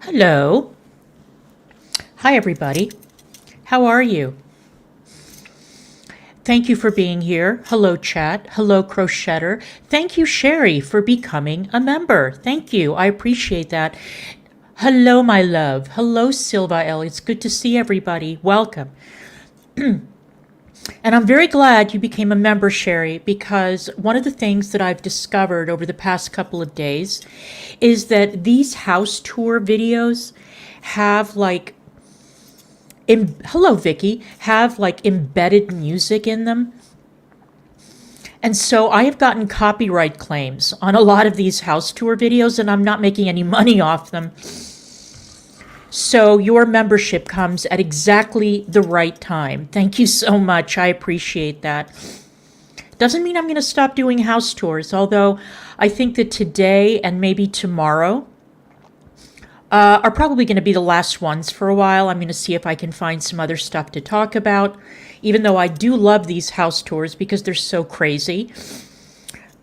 Hello. Hi, everybody. How are you? Thank you for being here. Hello, chat. Hello, Crochetter. Thank you, Sherry, for becoming a member. Thank you. I appreciate that. Hello, my love. Hello, Silva L. It's good to see everybody. Welcome. And I'm very glad you became a member, Sherry, because one of the things that I've discovered over the past couple of days is that these house tour videos have hello, Vicky, have embedded music in them. And so I have gotten copyright claims on a lot of these house tour videos, and I'm not making any money off them. So your membership comes at exactly the right time. Thank you so much. I appreciate that. Doesn't mean I'm going to stop doing house tours, although I think that today and maybe tomorrow are probably going to be the last ones for a while. I'm going to see if I can find some other stuff to talk about, even though I do love these house tours because they're so crazy.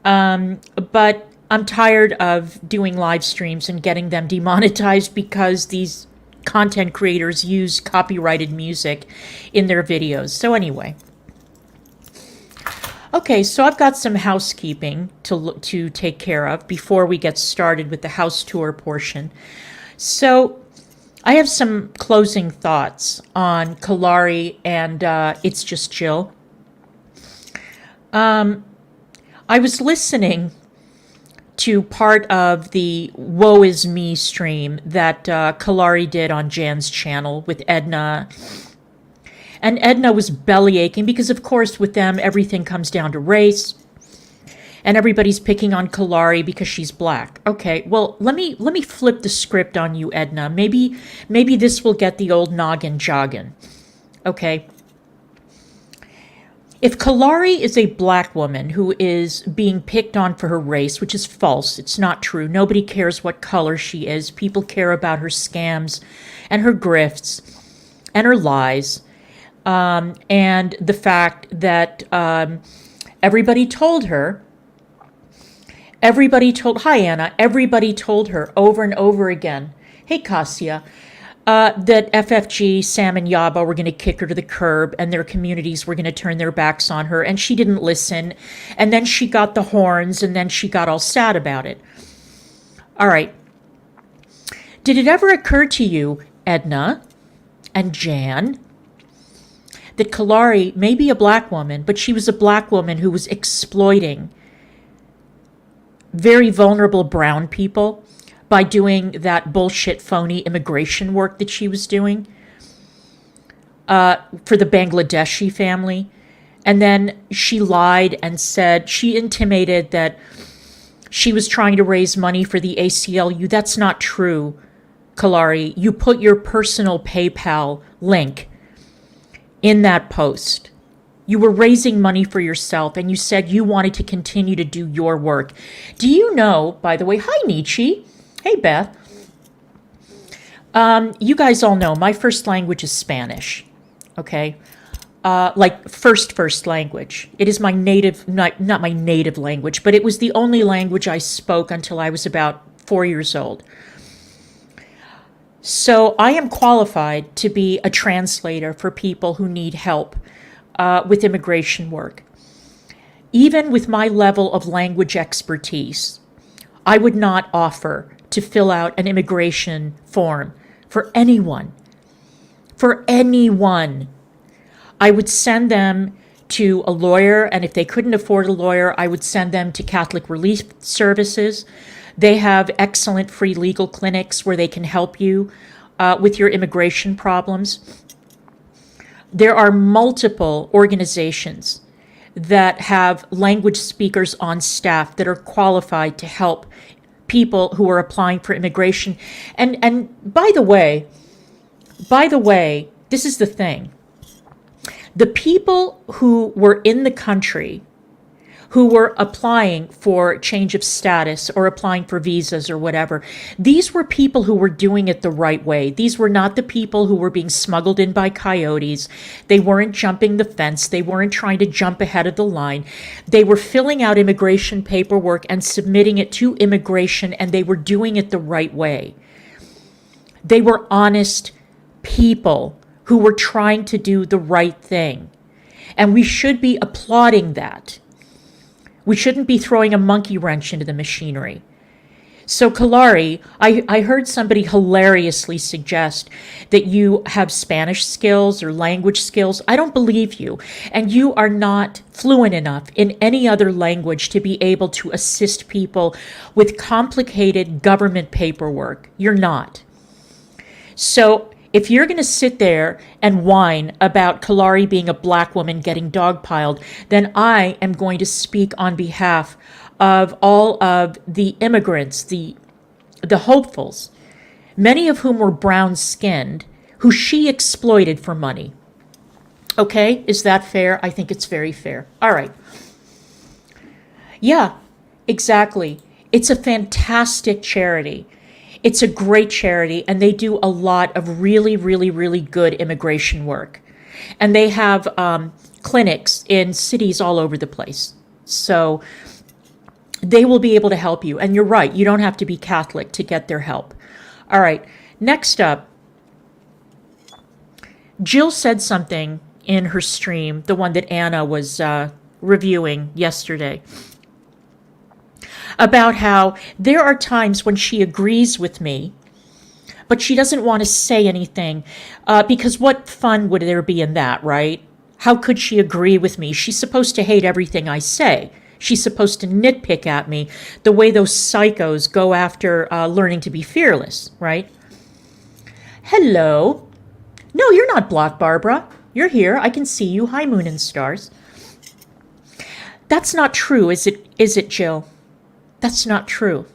But I'm tired of doing live streams and getting them demonetized because these content creators use copyrighted music in their videos. So anyway. Okay, so I've got some housekeeping to take care of before we get started with the house tour portion. So I have some closing thoughts on Kari and It's Just Jill. I was listening to part of the Woe Is Me stream that Kari did on Jan's channel with Edna. And Edna was belly aching because, of course, with them, everything comes down to race. And everybody's picking on Kari because she's black. Okay, well, let me flip the script on you, Edna. Maybe this will get the old noggin jogging. Okay. If Kari is a black woman who is being picked on for her race, which is false, it's not true. Nobody cares what color she is. People care about her scams and her grifts and her lies. And the fact that everybody told her, hi Anna, everybody told her over and over again, hey Cassia, that FFG, Sam, and Yaba were going to kick her to the curb and their communities were going to turn their backs on her, and she didn't listen. And then she got the horns, and then she got all sad about it. All right. Did it ever occur to you, Edna and Jan, that Kari may be a black woman, but she was a black woman who was exploiting very vulnerable brown people by doing that bullshit phony immigration work that she was doing for the Bangladeshi family. And then she lied and said, she intimated that she was trying to raise money for the ACLU. That's not true, Kari. You put your personal PayPal link in that post. You were raising money for yourself, and you said you wanted to continue to do your work. Do you know, by the way, hi, Nietzsche. Hey, Beth. You guys all know my first language is Spanish, okay? First language. It is my native, not my native language, but it was the only language I spoke until I was about 4 years old. So I am qualified to be a translator for people who need help with immigration work. Even with my level of language expertise, I would not offer to fill out an immigration form for anyone. For anyone. I would send them to a lawyer, and if they couldn't afford a lawyer, I would send them to Catholic Relief Services. They have excellent free legal clinics where they can help you with your immigration problems. There are multiple organizations that have language speakers on staff that are qualified to help people who are applying for immigration. And by the way, this is the thing. The people who were in the country who were applying for change of status or applying for visas or whatever, these were people who were doing it the right way. These were not the people who were being smuggled in by coyotes. They weren't jumping the fence. They weren't trying to jump ahead of the line. They were filling out immigration paperwork and submitting it to immigration, and they were doing it the right way. They were honest people who were trying to do the right thing. And we should be applauding that. We shouldn't be throwing a monkey wrench into the machinery. So, Kari, I heard somebody hilariously suggest that you have Spanish skills or language skills. I don't believe you. And you are not fluent enough in any other language to be able to assist people with complicated government paperwork. You're not. So, if you're going to sit there and whine about Kari being a black woman getting dogpiled, then I am going to speak on behalf of all of the immigrants, the hopefuls, many of whom were brown-skinned, who she exploited for money. Okay, is that fair? I think it's very fair. All right. Yeah, exactly. It's a fantastic charity. It's a great charity, and they do a lot of really, really, really good immigration work. And they have clinics in cities all over the place. So they will be able to help you. And you're right, you don't have to be Catholic to get their help. All right, next up, Jill said something in her stream, the one that Anna was reviewing yesterday, about how there are times when she agrees with me, but she doesn't want to say anything, because what fun would there be in that, right? How could she agree with me? She's supposed to hate everything I say. She's supposed to nitpick at me the way those psychos go after learning to be fearless, right? Hello. No, you're not blocked, Barbara. You're here. I can see you. Hi, Moon and Stars. That's not true, is it, Jill? That's not true.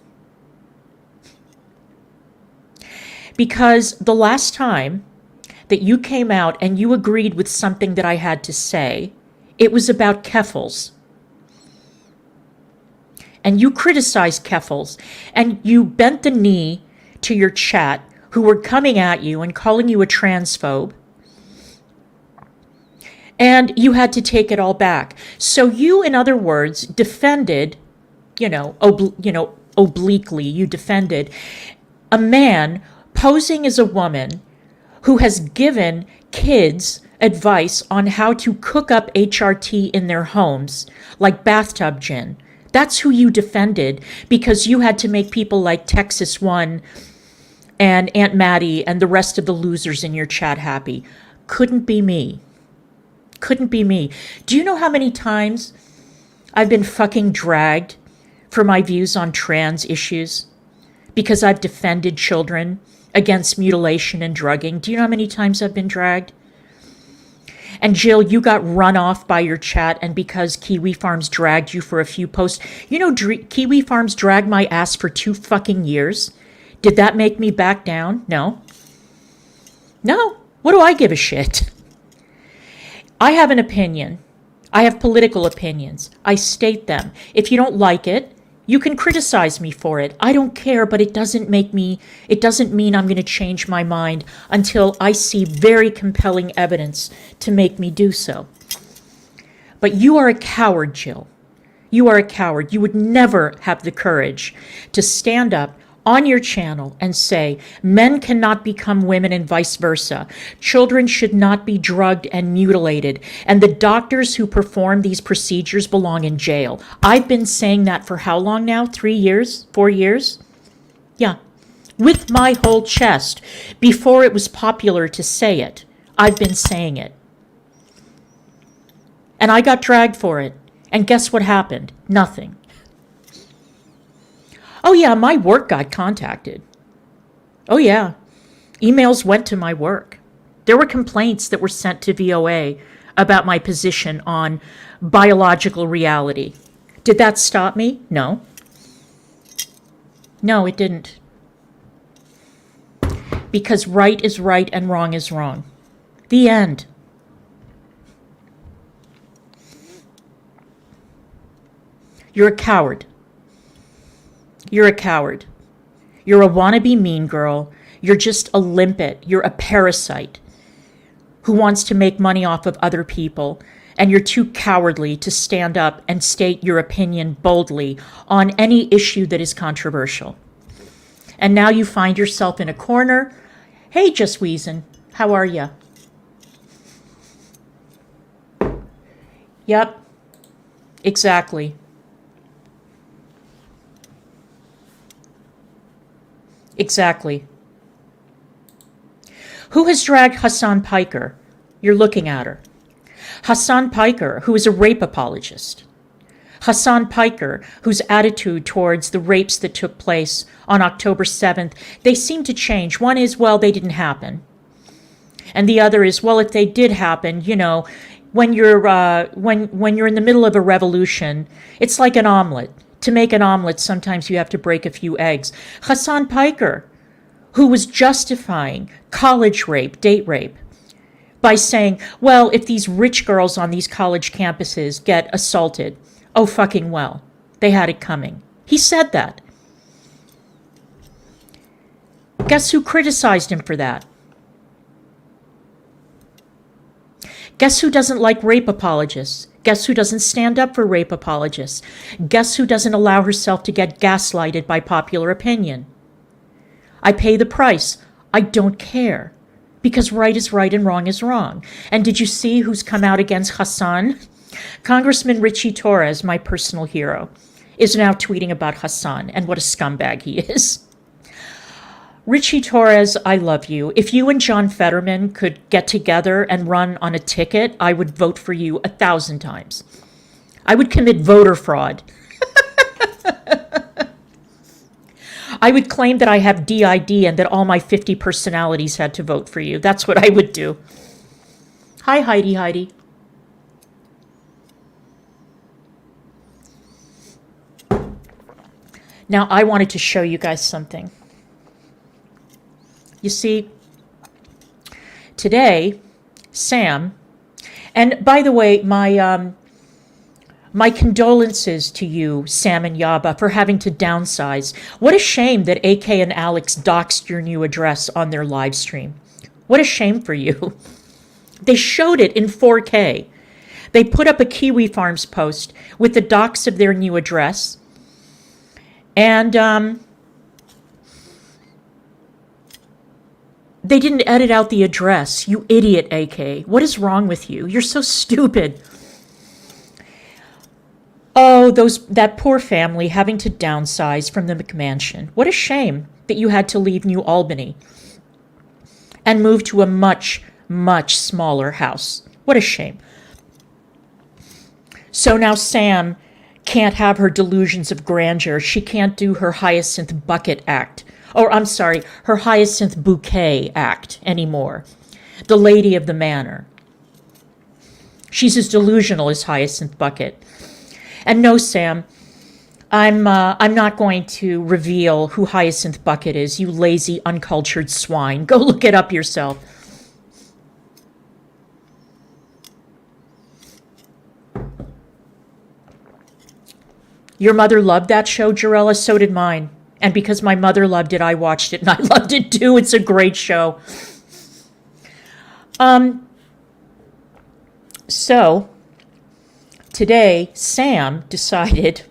Because the last time that you came out and you agreed with something that I had to say, it was about Keffels. And you criticized Keffels, and you bent the knee to your chat who were coming at you and calling you a transphobe. And you had to take it all back. So you, in other words, defended, obliquely, you defended a man posing as a woman who has given kids advice on how to cook up HRT in their homes, like bathtub gin. That's who you defended, because you had to make people like Texas One and Aunt Maddie and the rest of the losers in your chat happy. Couldn't be me. Couldn't be me. Do you know how many times I've been fucking dragged for my views on trans issues? Because I've defended children against mutilation and drugging. Do you know how many times I've been dragged? And Jill, you got run off by your chat, and because Kiwi Farms dragged you for a few posts. You know, Kiwi Farms dragged my ass for 2 fucking years. Did that make me back down? No. No. What do I give a shit? I have an opinion. I have political opinions. I state them. If you don't like it, you can criticize me for it. I don't care, but it doesn't mean I'm going to change my mind until I see very compelling evidence to make me do so. But you are a coward, Jill. You are a coward. You would never have the courage to stand up on your channel and say, men cannot become women and vice versa. Children should not be drugged and mutilated. And the doctors who perform these procedures belong in jail. I've been saying that for how long now? 3 years? 4 years? Yeah. With my whole chest. Before it was popular to say it, I've been saying it. And I got dragged for it. And guess what happened? Nothing. Oh, yeah, my work got contacted. Oh, yeah. Emails went to my work. There were complaints that were sent to VOA about my position on biological reality. Did that stop me? No. No, it didn't. Because right is right and wrong is wrong. The end. You're a coward. You're a coward. You're a wannabe mean girl. You're just a limpet. You're a parasite who wants to make money off of other people. And you're too cowardly to stand up and state your opinion boldly on any issue that is controversial. And now you find yourself in a corner. Hey, Just Wheezin'. How are ya? Yep. Exactly. Exactly. Who has dragged Hassan Piker? You're looking at her. Hassan Piker, who is a rape apologist. Hassan Piker, whose attitude towards the rapes that took place on October 7th, they seem to change. One is, well, they didn't happen. And the other is, well, if they did happen, you know, when you're in the middle of a revolution, it's like an omelet. To make an omelet, sometimes you have to break a few eggs. Hassan Piker, who was justifying college rape, date rape, by saying, well, if these rich girls on these college campuses get assaulted, oh, fucking well, they had it coming. He said that. Guess who criticized him for that? Guess who doesn't like rape apologists? Guess who doesn't stand up for rape apologists? Guess who doesn't allow herself to get gaslighted by popular opinion? I pay the price. I don't care. Because right is right and wrong is wrong. And did you see who's come out against Hassan? Congressman Richie Torres, my personal hero, is now tweeting about Hassan and what a scumbag he is. Richie Torres, I love you. If you and John Fetterman could get together and run on a ticket, I would vote for you 1,000 times. I would commit voter fraud. I would claim that I have DID and that all my 50 personalities had to vote for you. That's what I would do. Hi, Heidi. Now, I wanted to show you guys something. You see, today, Sam, and by the way, my condolences to you, Sam and Yaba, for having to downsize. What a shame that AK and Alex doxed your new address on their live stream. What a shame for you. They showed it in 4K. They put up a Kiwi Farms post with the dox of their new address. And they didn't edit out the address. You idiot, AK. What is wrong with you? You're so stupid. Oh, that poor family having to downsize from the McMansion. What a shame that you had to leave New Albany and move to a much, much smaller house. What a shame. So now Sam can't have her delusions of grandeur. She can't do her hyacinth bucket act. Or, I'm sorry, her hyacinth bouquet act anymore. The lady of the manor. She's as delusional as Hyacinth Bucket. And no, Sam, I'm not going to reveal who Hyacinth Bucket is, you lazy, uncultured swine. Go look it up yourself. Your mother loved that show, Jarella? So did mine. And because my mother loved it, I watched it, and I loved it too. It's a great show. So, today, Sam decided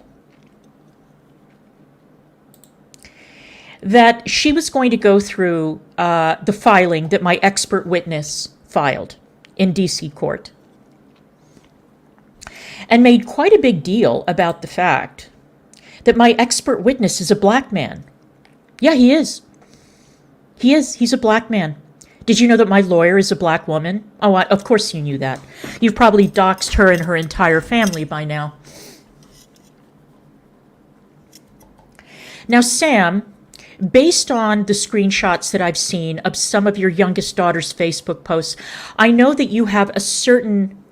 that she was going to go through the filing that my expert witness filed in DC court, and made quite a big deal about the fact that my expert witness is a black man. Yeah, he is. He is. He's a black man. Did you know that my lawyer is a black woman? Oh, of course you knew that. You've probably doxed her and her entire family by now. Now, Sam, based on the screenshots that I've seen of some of your youngest daughter's Facebook posts, I know that you have a certain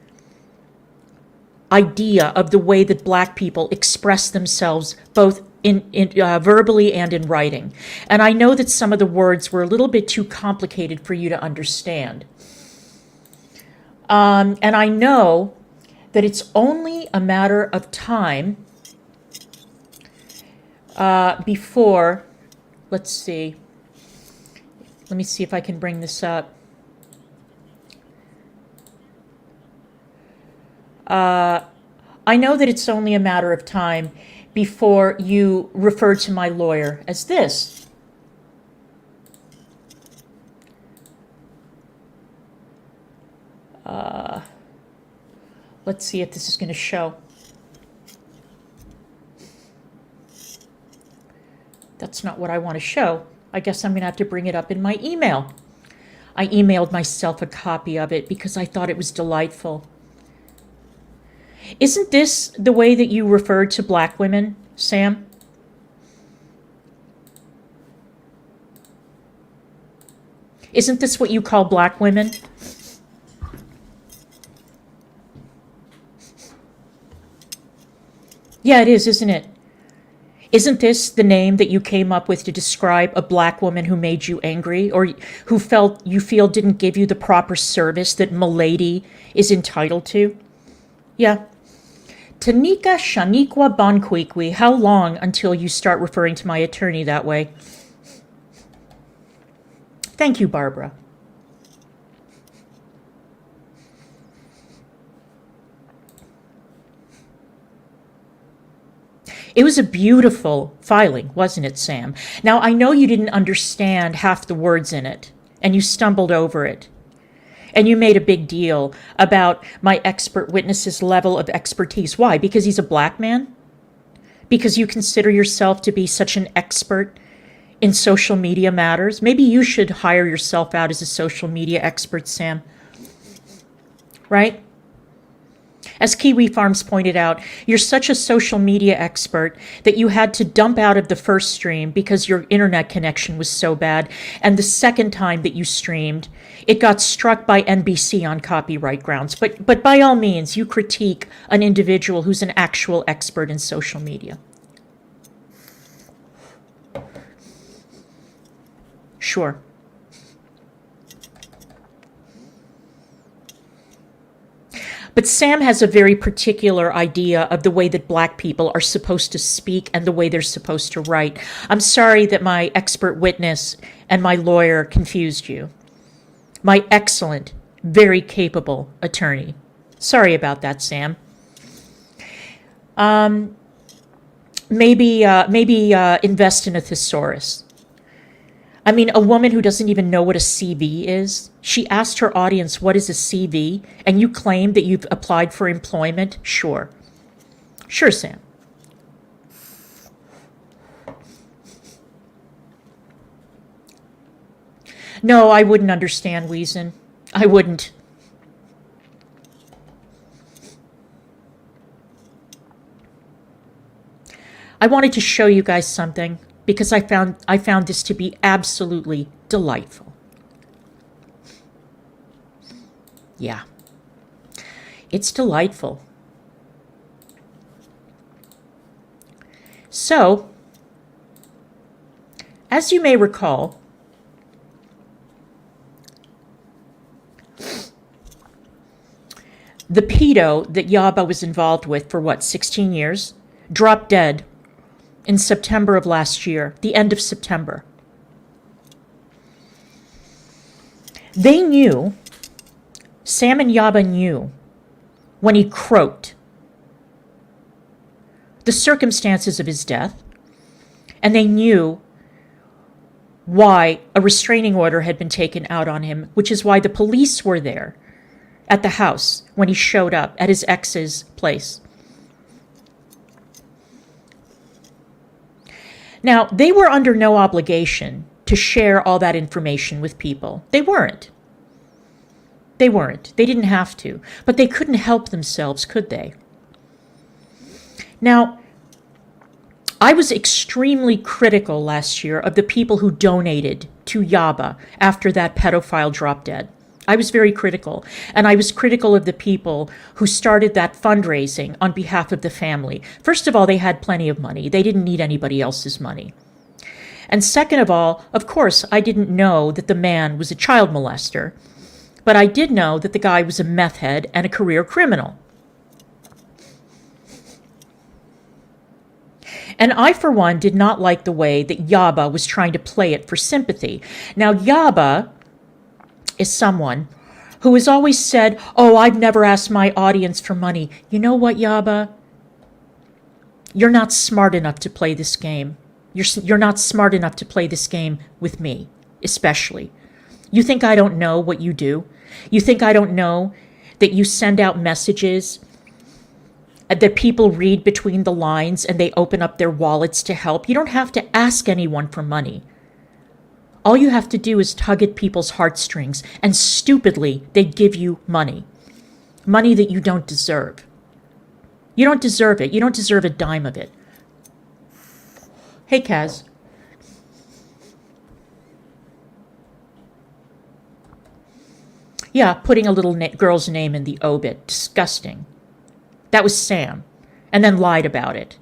idea of the way that black people express themselves, both in verbally and in writing. And I know that some of the words were a little bit too complicated for you to understand. And I know that it's only a matter of time before, let's see, let me see if I can bring this up. I know that it's only a matter of time before you refer to my lawyer as this. Let's see if this is going to show. That's not what I want to show. I guess I'm going to have to bring it up in my email. I emailed myself a copy of it because I thought it was delightful. Isn't this the way that you referred to black women, Sam? Isn't this what you call black women? Yeah, it is, isn't it? Isn't this the name that you came up with to describe a black woman who made you angry or who you feel didn't give you the proper service that Milady is entitled to? Yeah. Tanika Shaniqua Bonquiqui, how long until you start referring to my attorney that way? Thank you, Barbara. It was a beautiful filing, wasn't it, Sam? Now, I know you didn't understand half the words in it, and you stumbled over it. And you made a big deal about my expert witness's level of expertise. Why? Because he's a black man? Because you consider yourself to be such an expert in social media matters? Maybe you should hire yourself out as a social media expert, Sam. Right? As Kiwi Farms pointed out, you're such a social media expert that you had to dump out of the first stream because your internet connection was so bad. And the second time that you streamed, it got struck by NBC on copyright grounds. But by all means, you critique an individual who's an actual expert in social media. Sure. But Sam has a very particular idea of the way that black people are supposed to speak and the way they're supposed to write. I'm sorry that my expert witness and my lawyer confused you. My excellent, very capable attorney. Sorry about that, Sam. Maybe invest in a thesaurus. I mean, a woman who doesn't even know what a CV is. She asked her audience, what is a CV? And you claim that you've applied for employment? Sure. Sure, Sam. No, I wouldn't understand, Weezen. I wouldn't. I wanted to show you guys something because I found this to be absolutely delightful. Yeah. It's delightful. So, as you may recall, the pedo that Yaba was involved with for 16 years, dropped dead in September of last year, the end of September. They knew, Sam and Yaba knew, when he croaked, the circumstances of his death, and they knew why a restraining order had been taken out on him, which is why the police were there at the house when he showed up at his ex's place. Now, they were under no obligation to share all that information with people. They weren't. They weren't. They didn't have to. But they couldn't help themselves, could they? Now, I was extremely critical last year of the people who donated to Yaba after that pedophile dropped dead. I was very critical, and I was critical of the people who started that fundraising on behalf of the family. First of all, they had plenty of money. They didn't need anybody else's money. And second of all, of course, I didn't know that the man was a child molester, but I did know that the guy was a meth head and a career criminal. And I, for one, did not like the way that Yaba was trying to play it for sympathy. Now, Yaba is someone who has always said, oh, I've never asked my audience for money. You know what, Yaba? You're not smart enough to play this game. You're not smart enough to play this game with me, especially. You think I don't know what you do? You think I don't know that you send out messages that people read between the lines and they open up their wallets to help. You don't have to ask anyone for money. All you have to do is tug at people's heartstrings, and stupidly, they give you money. Money that you don't deserve. You don't deserve it. You don't deserve a dime of it. Hey, Kaz. Yeah, putting a little girl's name in the obit. Disgusting. That was Sam. And then lied about it.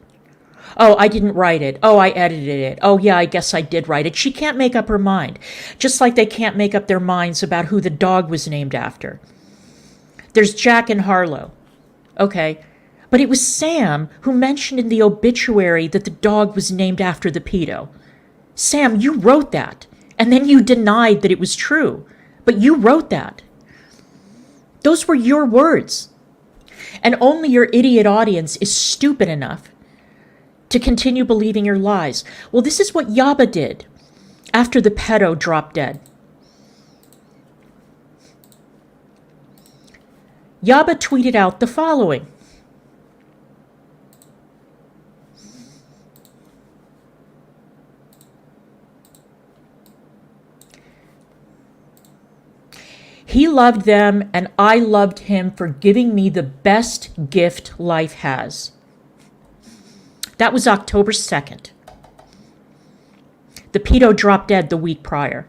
Oh, I didn't write it. Oh, I edited it. Oh, yeah, I guess I did write it. She can't make up her mind. Just like they can't make up their minds about who the dog was named after. There's Jack and Harlow. Okay. But it was Sam who mentioned in the obituary that the dog was named after the pedo. Sam, you wrote that. And then you denied that it was true. But you wrote that. Those were your words. And only your idiot audience is stupid enough to continue believing your lies. Well, this is what Yaba did after the pedo dropped dead. Yaba tweeted out the following. He loved them, and I loved him for giving me the best gift life has. That was October 2nd. The pedo dropped dead the week prior.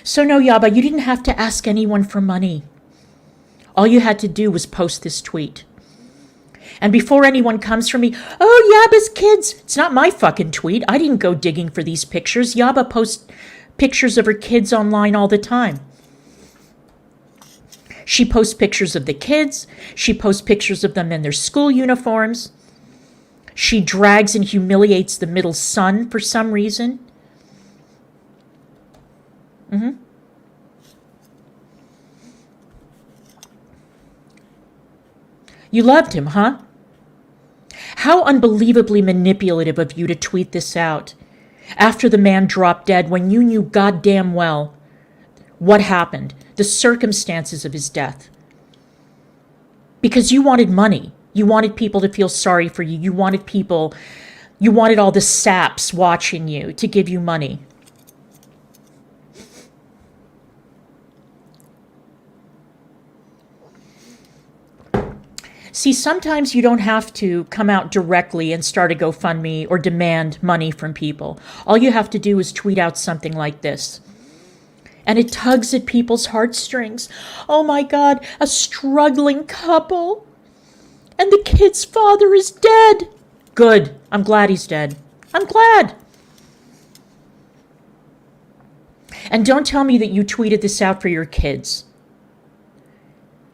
So no, Yaba, you didn't have to ask anyone for money. All you had to do was post this tweet. And before anyone comes for me, oh, Yaba's kids. It's not my fucking tweet. I didn't go digging for these pictures. Yaba posts pictures of her kids online all the time. She posts pictures of the kids. She posts pictures of them in their school uniforms. She drags and humiliates the middle son for some reason. You loved him, huh? How unbelievably manipulative of you to tweet this out after the man dropped dead when you knew goddamn well what happened, the circumstances of his death. Because you wanted money. You wanted people to feel sorry for you. You wanted all the saps watching you to give you money. See, sometimes you don't have to come out directly and start a GoFundMe or demand money from people. All you have to do is tweet out something like this. And it tugs at people's heartstrings. Oh my God, a struggling couple. And the kid's father is dead. Good. I'm glad he's dead. I'm glad. And don't tell me that you tweeted this out for your kids.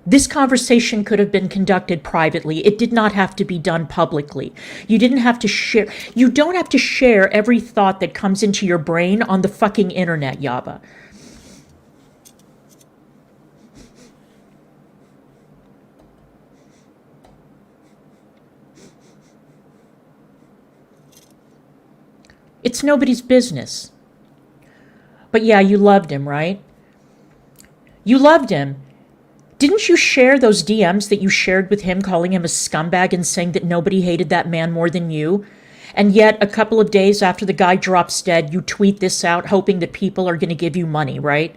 This conversation could have been conducted privately. It did not have to be done publicly. You didn't have to share. You don't have to share every thought that comes into your brain on the fucking internet, Yaba. It's nobody's business. But yeah, you loved him, right? You loved him. Didn't you share those DMs that you shared with him, calling him a scumbag and saying that nobody hated that man more than you? And yet, a couple of days after the guy drops dead, you tweet this out, hoping that people are going to give you money, right?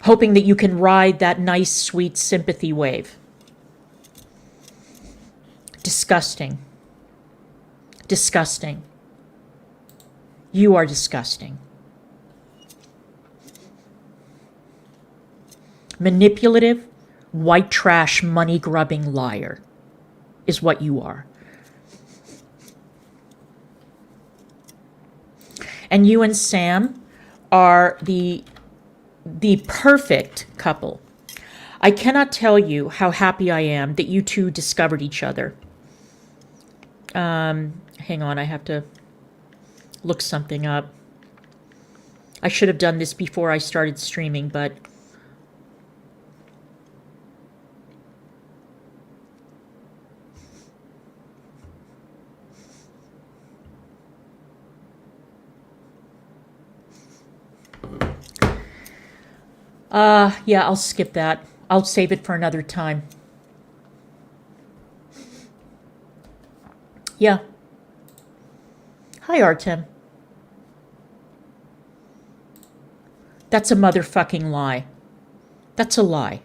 Hoping that you can ride that nice, sweet sympathy wave. Disgusting. Disgusting. You are disgusting. Manipulative, white trash, money-grubbing liar is what you are. And you and Sam are the perfect couple. I cannot tell you how happy I am that you two discovered each other. Hang on, I have to look something up. I should have done this before I started streaming, but Yeah, I'll skip that. I'll save it for another time. Yeah. Hi, Artem. That's a motherfucking lie. That's a lie.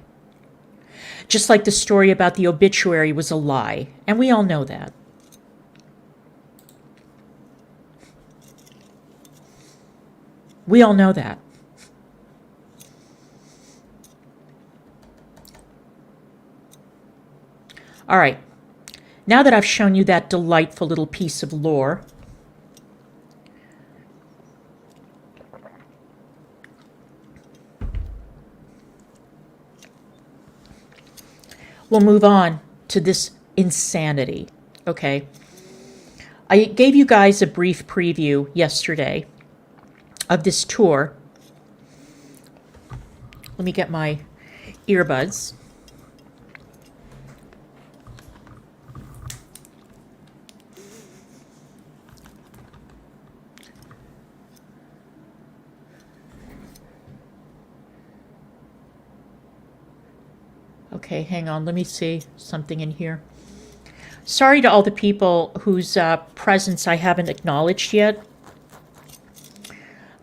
Just like the story about the obituary was a lie, and we all know that. We all know that. All right. Now that I've shown you that delightful little piece of lore, we'll move on to this insanity, okay? I gave you guys a brief preview yesterday of this tour. Let me get my earbuds. Okay, hang on. Let me see something in here. Sorry to all the people whose presence I haven't acknowledged yet,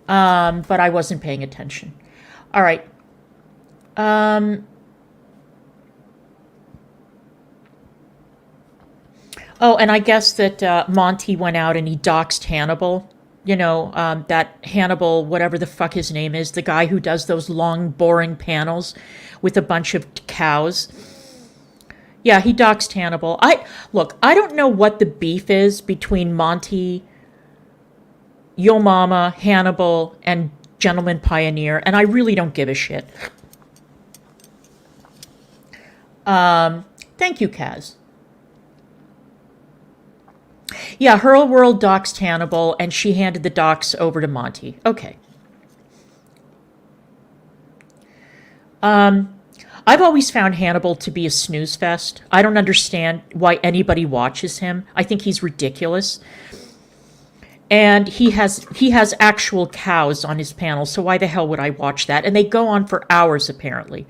but I wasn't paying attention. All right. Oh, and I guess that Monty went out and he doxed Hannibal. You know, that Hannibal, whatever the fuck his name is, the guy who does those long, boring panels with a bunch of cows. Yeah, he doxed Hannibal. Look, I don't know what the beef is between Monty, Yo Mama, Hannibal, and Gentleman Pioneer, and I really don't give a shit. Thank you, Kaz. Yeah, Hurl World doxed Hannibal, and she handed the docs over to Monty. Okay. I've always found Hannibal to be a snooze fest. I don't understand why anybody watches him. I think he's ridiculous. And he has actual cows on his panel, so why the hell would I watch that? And they go on for hours, apparently.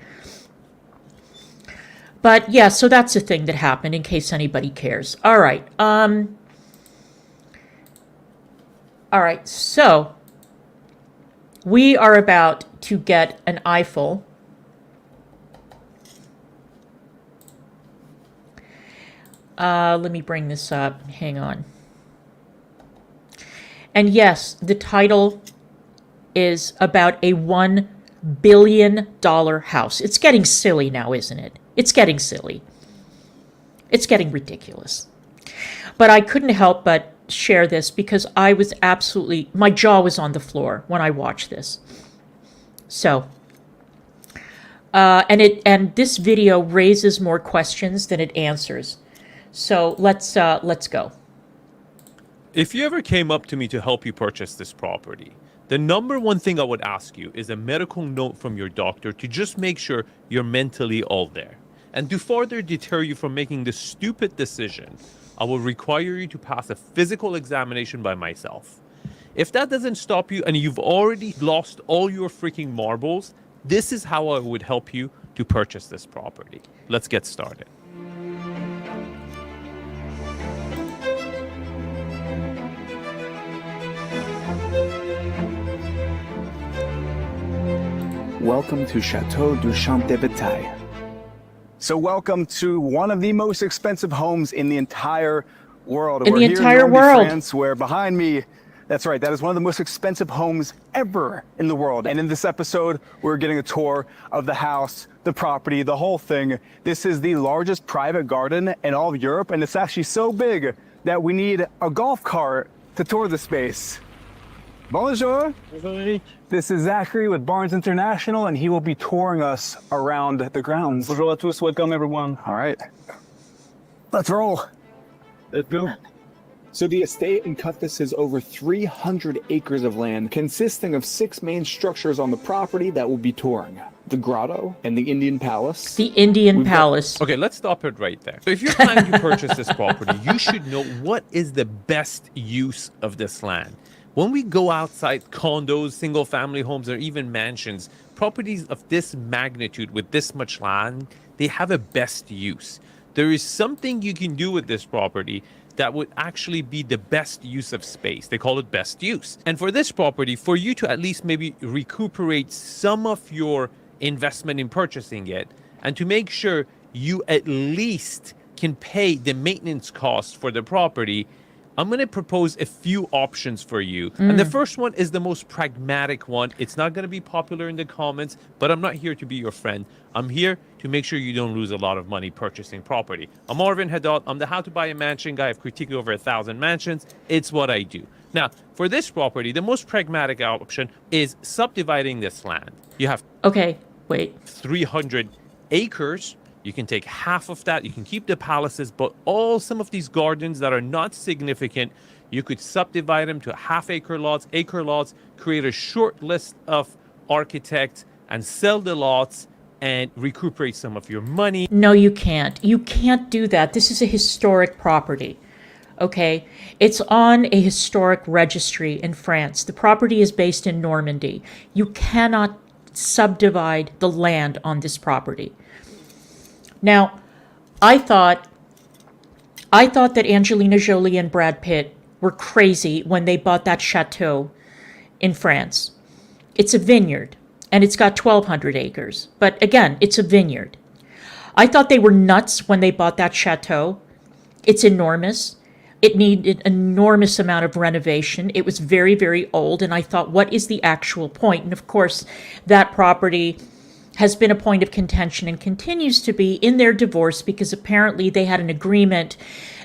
But yeah, so that's a thing that happened, in case anybody cares. All right. All right, so we are about to get an eyeful. Let me bring this up. Hang on. And yes, the title is about a $1 billion house. It's getting silly now, isn't it? It's getting silly. It's getting ridiculous. But I couldn't help but share this because I was absolutely, my jaw was on the floor when I watched this. So, and this video raises more questions than it answers. So let's go. If you ever came up to me to help you purchase this property, the number one thing I would ask you is a medical note from your doctor to just make sure you're mentally all there. And to further deter you from making this stupid decision, I will require you to pass a physical examination by myself. If that doesn't stop you and you've already lost all your freaking marbles, this is how I would help you to purchase this property. Let's get started. Welcome to Chateau du Champ de Bataille. So welcome to one of the most expensive homes in the entire world. In the entire world. France, where behind me, that's right, that is one of the most expensive homes ever in the world. And in this episode, we're getting a tour of the house, the property, the whole thing. This is the largest private garden in all of Europe, and it's actually so big that we need a golf cart to tour the space. Bonjour. Bonjour, Eric. This is Zachary with Barnes International, and he will be touring us around the grounds. Bonjour à tous. Welcome, everyone. All right. Let's roll. Let's go. So the estate encompasses over 300 acres of land, consisting of 6 main structures on the property that we'll be touring. The grotto and the Indian palace. The Indian palace. Okay, let's stop it right there. So if you're planning to purchase this property, you should know what is the best use of this land. When we go outside condos, single family homes, or even mansions, properties of this magnitude with this much land, they have a best use. There is something you can do with this property that would actually be the best use of space. They call it best use. And for this property, for you to at least maybe recuperate some of your investment in purchasing it, and to make sure you at least can pay the maintenance cost for the property, I'm going to propose a few options for you. And the first one is the most pragmatic one. It's not going to be popular in the comments, but I'm not here to be your friend. I'm here to make sure you don't lose a lot of money purchasing property. I'm Arvin Haddad. I'm the How to Buy a Mansion guy. I've critiqued over 1,000 mansions. It's what I do. Now, for this property, the most pragmatic option is subdividing this land. You have Okay, wait. 300 acres. You can take half of that. You can keep the palaces, but some of these gardens that are not significant, you could subdivide them to acre lots, create a short list of architects and sell the lots and recuperate some of your money. No, you can't. You can't do that. This is a historic property. Okay, it's on a historic registry in France. The property is based in Normandy. You cannot subdivide the land on this property. Now, I thought that Angelina Jolie and Brad Pitt were crazy when they bought that chateau in France. It's a vineyard, and it's got 1,200 acres. But again, it's a vineyard. I thought they were nuts when they bought that chateau. It's enormous. It needed an enormous amount of renovation. It was very, very old, and I thought, what is the actual point? And of course, that property has been a point of contention and continues to be in their divorce, because apparently they had an agreement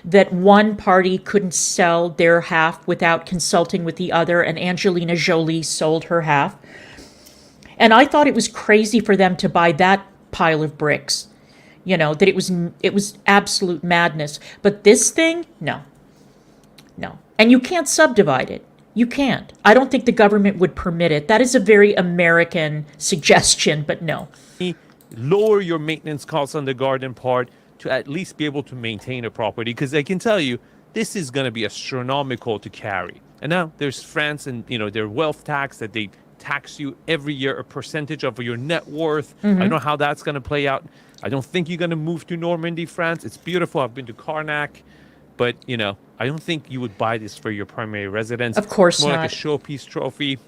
that one party couldn't sell their half without consulting with the other, and Angelina Jolie sold her half. And I thought it was crazy for them to buy that pile of bricks, that it was absolute madness. But this thing, no. And you can't subdivide it. You can't. I don't think the government would permit it. That is a very American suggestion, but no. Lower your maintenance costs on the garden part to at least be able to maintain a property, because I can tell you, this is going to be astronomical to carry. And now there's France and, their wealth tax that they tax you every year a percentage of your net worth. I don't know how that's going to play out. I don't think you're going to move to Normandy, France. It's beautiful. I've been to Carnac. But, I don't think you would buy this for your primary residence. Of course not. More not. like a showpiece trophy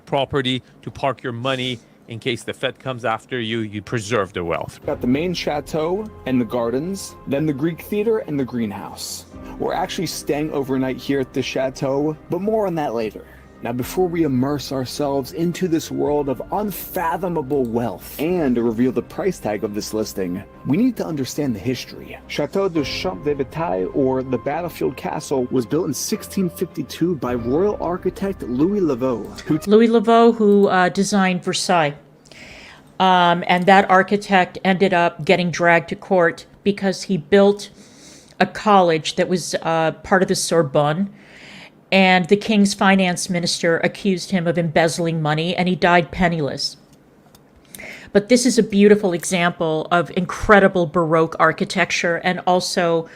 property to park your money in case the Fed comes after you. You preserve the wealth. Got the main chateau and the gardens, then the Greek theater and the greenhouse. We're actually staying overnight here at the chateau, but more on that later. Now, before we immerse ourselves into this world of unfathomable wealth and reveal the price tag of this listing, we need to understand the history. Chateau de Champ de Bataille, or the Battlefield Castle, was built in 1652 by royal architect Louis Laveau, who designed Versailles. And that architect ended up getting dragged to court because he built a college that was part of the Sorbonne. And the king's finance minister accused him of embezzling money, and he died penniless. But this is a beautiful example of incredible Baroque architecture, and also,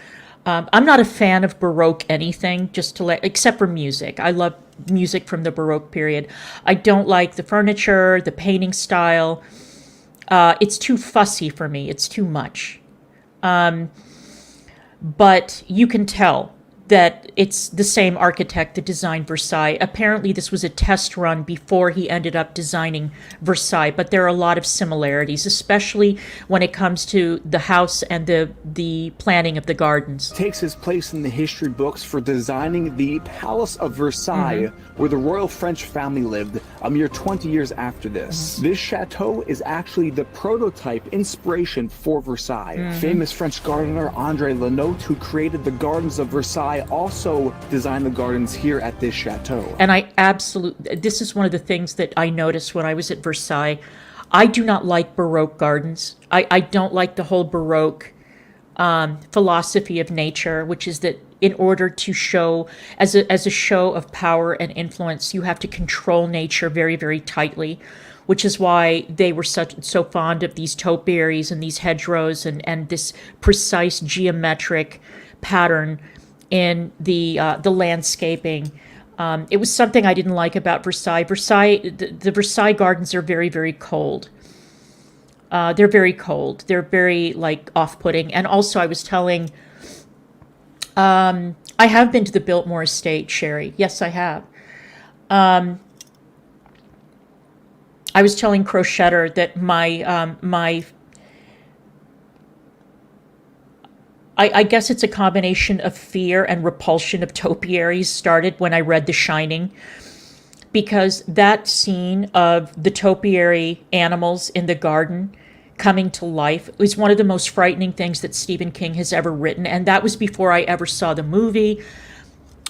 I'm not a fan of Baroque anything, except for music. I love music from the Baroque period. I don't like the furniture, the painting style. It's too fussy for me. It's too much. But you can tell that it's the same architect that designed Versailles. Apparently, this was a test run before he ended up designing Versailles, but there are a lot of similarities, especially when it comes to the house and the planning of the gardens. Takes his place in the history books for designing the Palace of Versailles, where the royal French family lived a mere 20 years after this. This chateau is actually the prototype inspiration for Versailles. Famous French gardener André Lenotre, who created the gardens of Versailles, also designed the gardens here at this chateau. And this is one of the things that I noticed when I was at Versailles. I do not like Baroque gardens. I don't like the whole Baroque philosophy of nature, which is that in order to show, as a show of power and influence, you have to control nature very, very tightly, which is why they were so fond of these topiaries and these hedgerows and this precise geometric pattern in the landscaping. It was something I didn't like about Versailles. The Versailles gardens are very, very cold. They're very cold. They're very like off-putting. And also, I was telling, I have been to the Biltmore Estate, Sherry. Yes, I have. I was telling Crochetter that I guess it's a combination of fear and repulsion of topiaries started when I read The Shining, because that scene of the topiary animals in the garden coming to life was one of the most frightening things that Stephen King has ever written, and that was before I ever saw the movie.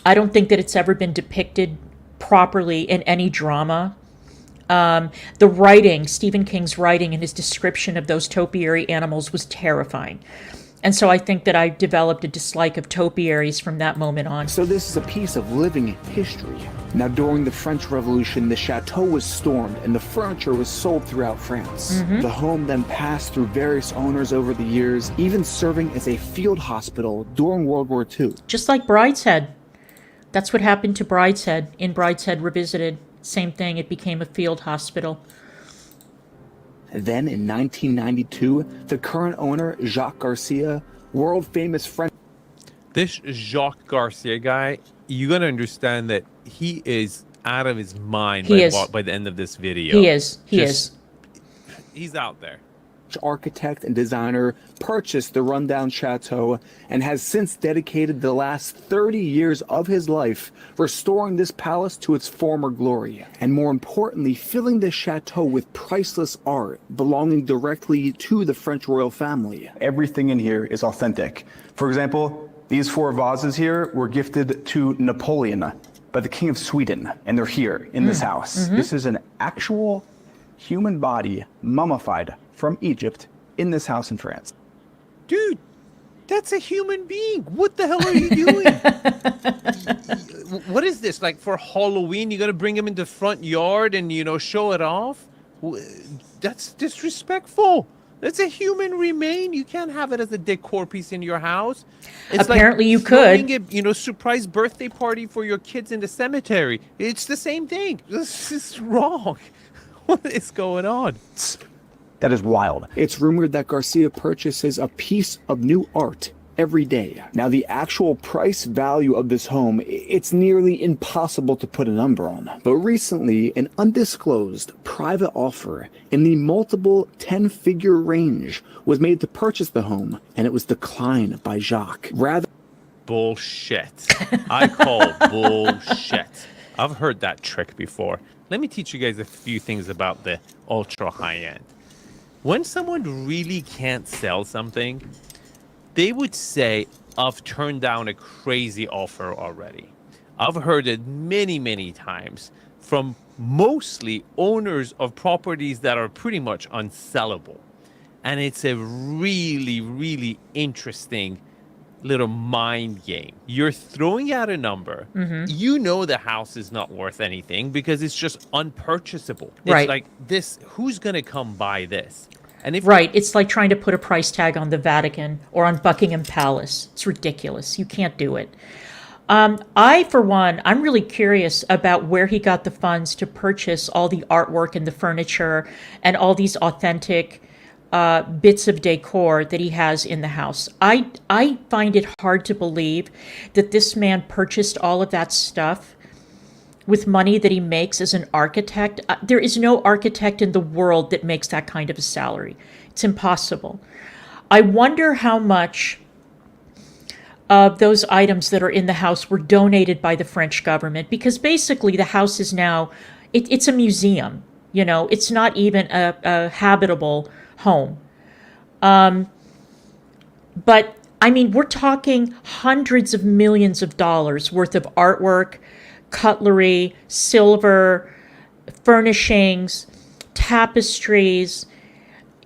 I don't think that it's ever been depicted properly in any drama. The writing, Stephen King's writing and his description of those topiary animals was terrifying. And so I think that I developed a dislike of topiaries from that moment on. So this is a piece of living history. Now, during the French Revolution, the chateau was stormed and the furniture was sold throughout France. The home then passed through various owners over the years, even serving as a field hospital during World War II. Just like Brideshead. That's what happened to Brideshead in Brideshead Revisited. Same thing, it became a field hospital. Then in 1992, the current owner, Jacques Garcia, world-famous French... This Jacques Garcia guy, you got to understand that he is out of his mind by the end of this video. He is. He's out there. architect and designer, purchased the rundown chateau and has since dedicated the last 30 years of his life restoring this palace to its former glory, and more importantly, filling the chateau with priceless art belonging directly to the French royal family. Everything in here is authentic. For example, these 4 vases here were gifted to Napoleon by the King of Sweden, and they're here in this house. This is an actual human body, mummified from Egypt, in this house in France. Dude, that's a human being. What the hell are you doing? What is this? Like for Halloween, you got to bring him into the front yard and, you know, show it off? That's disrespectful. That's a human remain. You can't have it as a decor piece in your house. It's Apparently like you throwing could. a, surprise birthday party for your kids in the cemetery. It's the same thing. This is wrong. What is going on? That is wild. It's rumored that Garcia purchases a piece of new art every day. Now, the actual price value of this home, it's nearly impossible to put a number on. But recently, an undisclosed private offer in the multiple 10-figure range was made to purchase the home, and it was declined by Jacques. Rather, bullshit. I call bullshit. I've heard that trick before. Let me teach you guys a few things about the ultra high end. When someone really can't sell something, they would say, I've turned down a crazy offer already. I've heard it many, many times from mostly owners of properties that are pretty much unsellable. And it's a really, really interesting little mind game. You're throwing out a number. You know the house is not worth anything because it's just unpurchasable. Right. It's like this, who's going to come buy this? And if Right. It's like trying to put a price tag on the Vatican or on Buckingham Palace. It's ridiculous. You can't do it. I, for one, I'm really curious about where he got the funds to purchase all the artwork and the furniture and all these authentic bits of decor that he has in the house. I find it hard to believe that this man purchased all of that stuff with money that he makes as an architect. There is no architect in the world that makes that kind of a salary. It's impossible. I wonder how much of those items that are in the house were donated by the French government, because basically the house is now, it's a museum. You know, it's not even a habitable home. But I mean, we're talking hundreds of millions of dollars worth of artwork, cutlery, silver, furnishings, tapestries,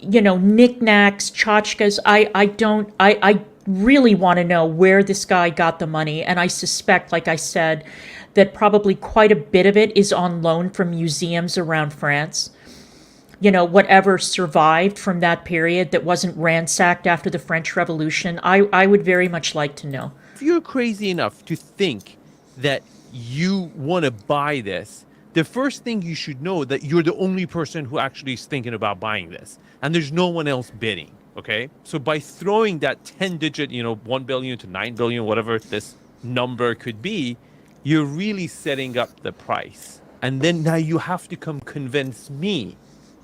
you know, knickknacks, tchotchkes. I really want to know where this guy got the money. And I suspect, like I said, that probably quite a bit of it is on loan from museums around France. You know, whatever survived from that period that wasn't ransacked after the French Revolution, I would very much like to know. you're crazy enough to think that you want to buy this, the first thing you should know that you're the only person who actually is thinking about buying this, and there's no one else bidding. Okay, so by throwing that 10-digit, 1 billion to 9 billion, whatever this number could be, you're really setting up the price. And then now you have to come convince me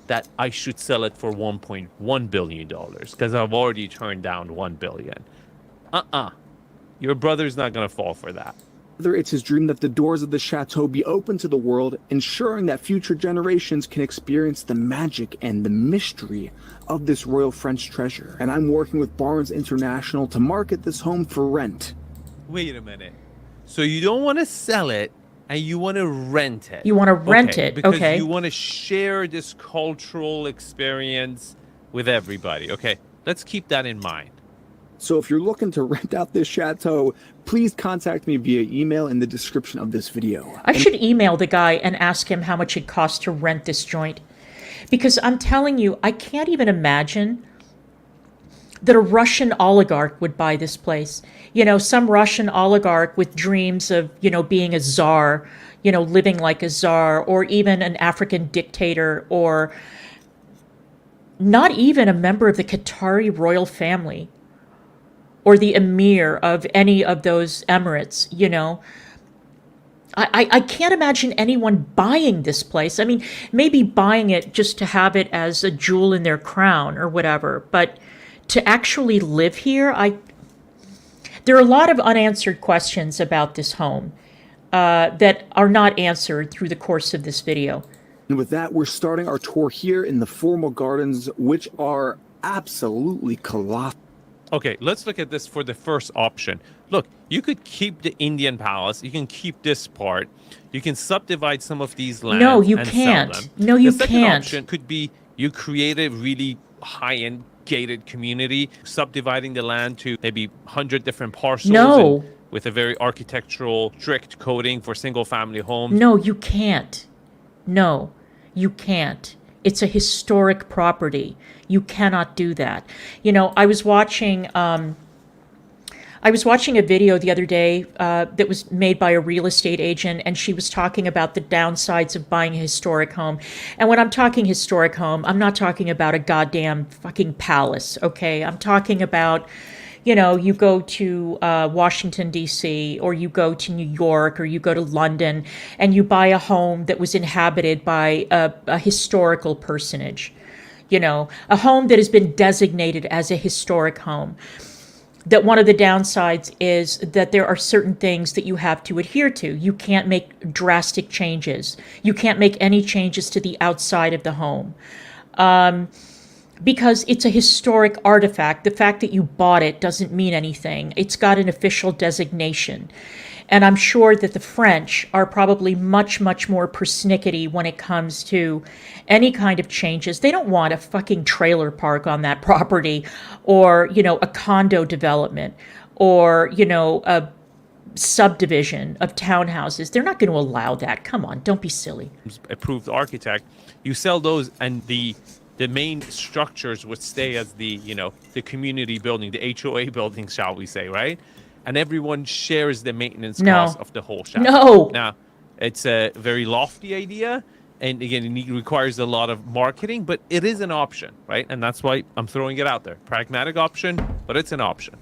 that I should sell it for $1.1 billion because I've already turned down 1 billion. Your brother's not going to fall for that. It's his dream that the doors of the chateau be open to the world, ensuring that future generations can experience the magic and the mystery of this royal French treasure. And I'm working with Barnes International to market this home for rent. Wait a minute. So you don't want to sell it and you want to rent it. You want to rent it, because okay. you want to share this cultural experience with everybody. Okay, let's keep that in mind. So if you're looking to rent out this chateau, please contact me via email in the description of this video. I should email the guy and ask him how much it costs to rent this joint. Because I'm telling you, I can't even imagine that a Russian oligarch would buy this place. Some Russian oligarch with dreams of, being a czar, living like a czar, or even an African dictator, or not even a member of the Qatari royal family, or the emir of any of those emirates, I can't imagine anyone buying this place. I mean, maybe buying it just to have it as a jewel in their crown or whatever, but to actually live here, there are a lot of unanswered questions about this home that are not answered through the course of this video. And with that, we're starting our tour here in the formal gardens, which are absolutely colossal. Okay, let's look at this for the first option. Look, you could keep the Indian palace. You can keep this part. You can subdivide some of these lands. No, you and can't. Sell them. No, you the second can't. option could be you create a really high-end gated community, subdividing the land to maybe 100 different parcels. No. And with a very architectural, strict coding for single-family homes. No, you can't. No, you can't. It's a historic property. You cannot do that. I was watching a video the other day that was made by a real estate agent, and she was talking about the downsides of buying a historic home. And when I'm talking historic home, I'm not talking about a goddamn fucking palace, okay? I'm talking about, you go to Washington, D.C., or you go to New York, or you go to London, and you buy a home that was inhabited by a historical personage. A home that has been designated as a historic home. That one of the downsides is that there are certain things that you have to adhere to. You can't make drastic changes. You can't make any changes to the outside of the home. Because it's a historic artifact. The fact that you bought it doesn't mean anything. It's got an official designation. And I'm sure that the French are probably much, much more persnickety when it comes to any kind of changes. They don't want a fucking trailer park on that property, or, a condo development, or, a subdivision of townhouses. They're not going to allow that. Come on, don't be silly. Approved architect. You sell those, and the main structures would stay as the community building, the HOA building, shall we say, right? And everyone shares the maintenance cost of the whole shop. No. Now, it's a very lofty idea, and again, it requires a lot of marketing, but it is an option, right? And that's why I'm throwing it out there. Pragmatic option, but it's an option.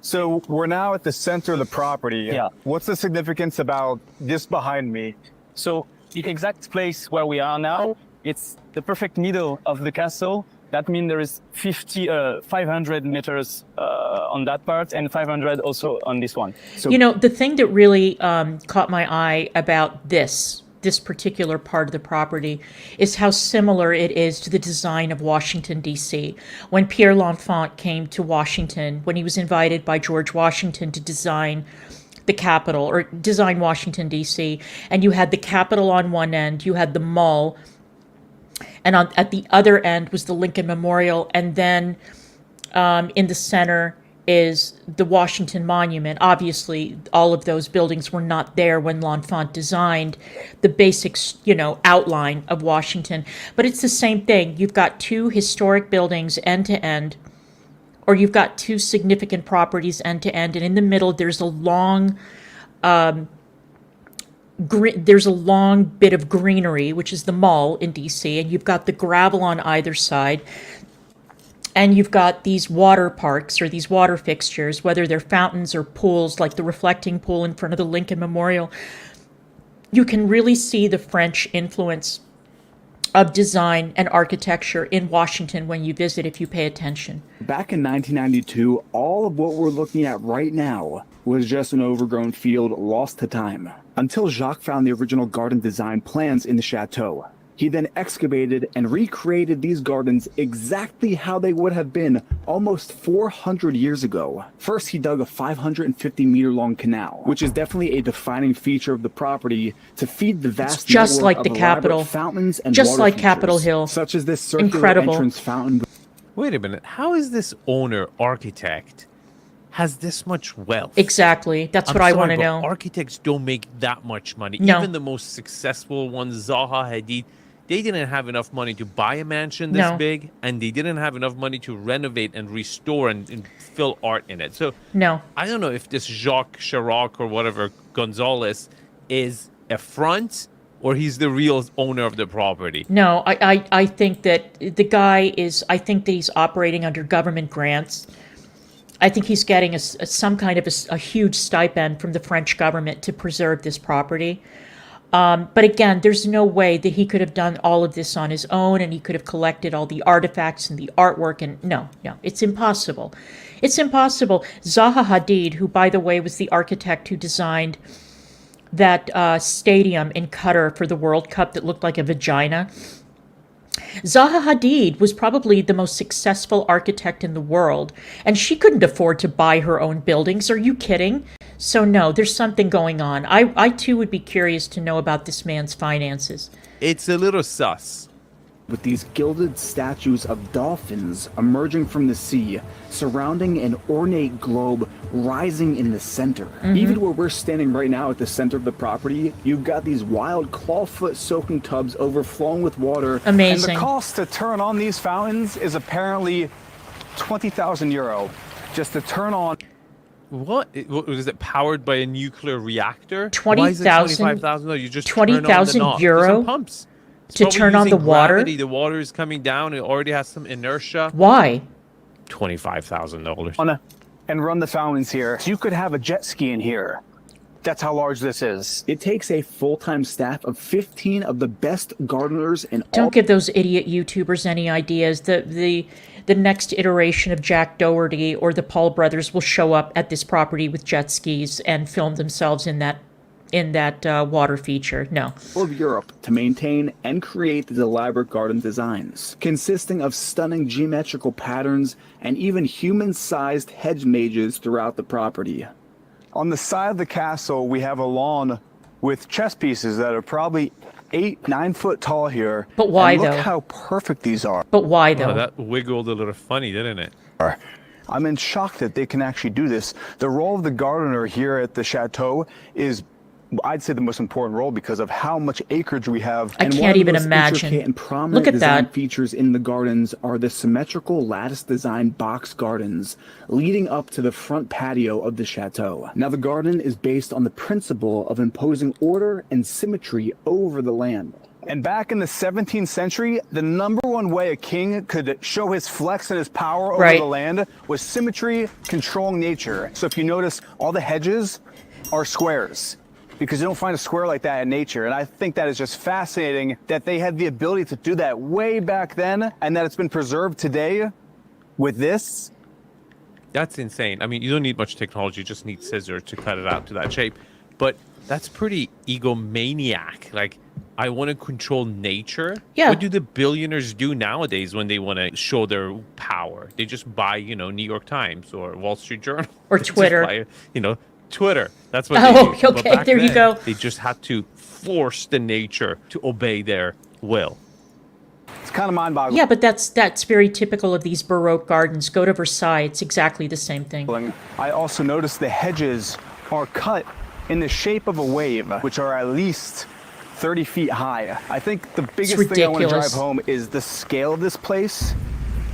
So we're now at the center of the property. Yeah. What's the significance about this behind me? So the exact place where we are now, it's the perfect middle of the castle. That means there is 500 meters on that part, and 500 also on this one. So, the thing that really caught my eye about this particular part of the property is how similar it is to the design of Washington, D.C. When Pierre L'Enfant came to Washington, when he was invited by George Washington to design the Capitol, or design Washington, D.C., and you had the Capitol on one end, you had the Mall, and at the other end was the Lincoln Memorial, and then in the center is the Washington Monument. Obviously, all of those buildings were not there when L'Enfant designed the basic, outline of Washington. But it's the same thing. You've got two historic buildings end to end, or you've got two significant properties end to end, and in the middle there's a long there's a long bit of greenery, which is the mall in DC, and you've got the gravel on either side. And you've got these water parks or these water fixtures, whether they're fountains or pools, like the reflecting pool in front of the Lincoln Memorial. You can really see the French influence of design and architecture in Washington when you visit, if you pay attention. Back in 1992, all of what we're looking at right now was just an overgrown field lost to time, until Jacques found the original garden design plans in the Chateau. He then excavated and recreated these gardens exactly how they would have been almost 400 years ago. First, he dug a 550-meter-long canal, which is definitely a defining feature of the property, to feed the vast It's just network like of the elaborate Capitol, fountains and just water like features, Capitol Hill. such as this circular Incredible. entrance fountain. Wait a minute. How is this owner architect has this much wealth? Exactly. That's what I want to know. Architects don't make that much money. No. Even the most successful ones, Zaha Hadid, they didn't have enough money to buy a mansion this big, and they didn't have enough money to renovate and restore and fill art in it. So No. I don't know if this Jacques Chirac or whatever Gonzalez is a front or he's the real owner of the property. No, I think that the guy is, I think that he's operating under government grants. I think he's getting some kind of a huge stipend from the French government to preserve this property. But again, there's no way that he could have done all of this on his own, and he could have collected all the artifacts and the artwork. And no, it's impossible. It's impossible. Zaha Hadid, who, by the way, was the architect who designed that stadium in Qatar for the World Cup that looked like a vagina. Zaha Hadid was probably the most successful architect in the world, and she couldn't afford to buy her own buildings. Are you kidding? So no, there's something going on. I too would be curious to know about this man's finances. It's a little sus. With these gilded statues of dolphins emerging from the sea, surrounding an ornate globe rising in the center. Even where we're standing right now at the center of the property, you've got these wild clawfoot soaking tubs overflowing with water. Amazing. And the cost to turn on these fountains is apparently 20,000 euro just to turn on. What is it, powered by a nuclear reactor? 20,000 $25,000. You just 20,000 turn on the knob. euro There's some pumps. It's to probably turn on using the water? gravity. The water is coming down. It already has some inertia. Why? $25,000. And run the fountains here. So you could have a jet ski in here. That's how large this is. It takes a full-time staff of 15 of the best gardeners in all. Don't give those idiot YouTubers any ideas. The next iteration of Jack Doherty or the Paul brothers will show up at this property with jet skis and film themselves in that water feature. No. Of Europe to maintain and create these elaborate garden designs, consisting of stunning geometrical patterns and even human-sized hedge mazes throughout the property. On the side of the castle, we have a lawn with chess pieces that are probably 8-9 foot tall here. But why, and though? Look how perfect these are. But why, though? Oh, that wiggled a little funny, didn't it? I'm in shock that they can actually do this. The role of the gardener here at the Chateau is, I'd say, the most important role because of how much acreage we have. I And one can't of the even most imagine. intricate and prominent Look at design that. features in the gardens are the symmetrical lattice design box gardens leading up to the front patio of the Chateau. Now, the garden is based on the principle of imposing order and symmetry over the land. And back in the 17th century, the number one way a king could show his flex and his power over Right. the land was symmetry, controlling nature. So if you notice, all the hedges are squares, because you don't find a square like that in nature. And I think that is just fascinating that they had the ability to do that way back then, and that it's been preserved today with this. That's insane. I mean, you don't need much technology. You just need scissors to cut it out to that shape. But that's pretty egomaniac. Like, I want to control nature. Yeah. What do the billionaires do nowadays when they want to show their power? They just buy, New York Times or Wall Street Journal. Or They just Twitter. buy, Twitter. That's what Oh, they do. But okay, back there you then, go. They just had to force the nature to obey their will. It's kind of mind-boggling. Yeah, but that's very typical of these Baroque gardens. Go to Versailles. It's exactly the same thing. I also noticed the hedges are cut in the shape of a wave, which are at least 30 feet high. I think the biggest thing I want to drive ridiculous. home is the scale of this place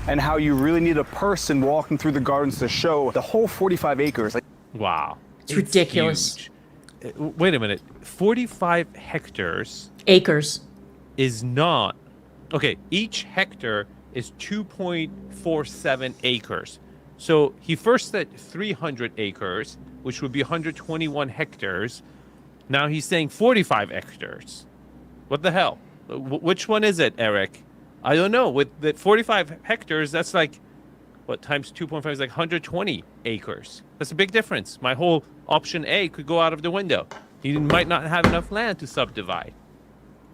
and how you really need a person walking through the gardens to show the whole 45 acres. Wow. It's ridiculous. Huge. wait a minute. 45 hectares Acres. is not okay. Each hectare is 2.47 acres. So he first said 300 acres, which would be 121 hectares. Now he's saying 45 hectares. What the hell? Which one is it, Eric? I don't know. With the 45 hectares, that's like, what, times 2.5 is like 120 acres. That's a big difference. My whole option A could go out of the window. He might not have enough land to subdivide.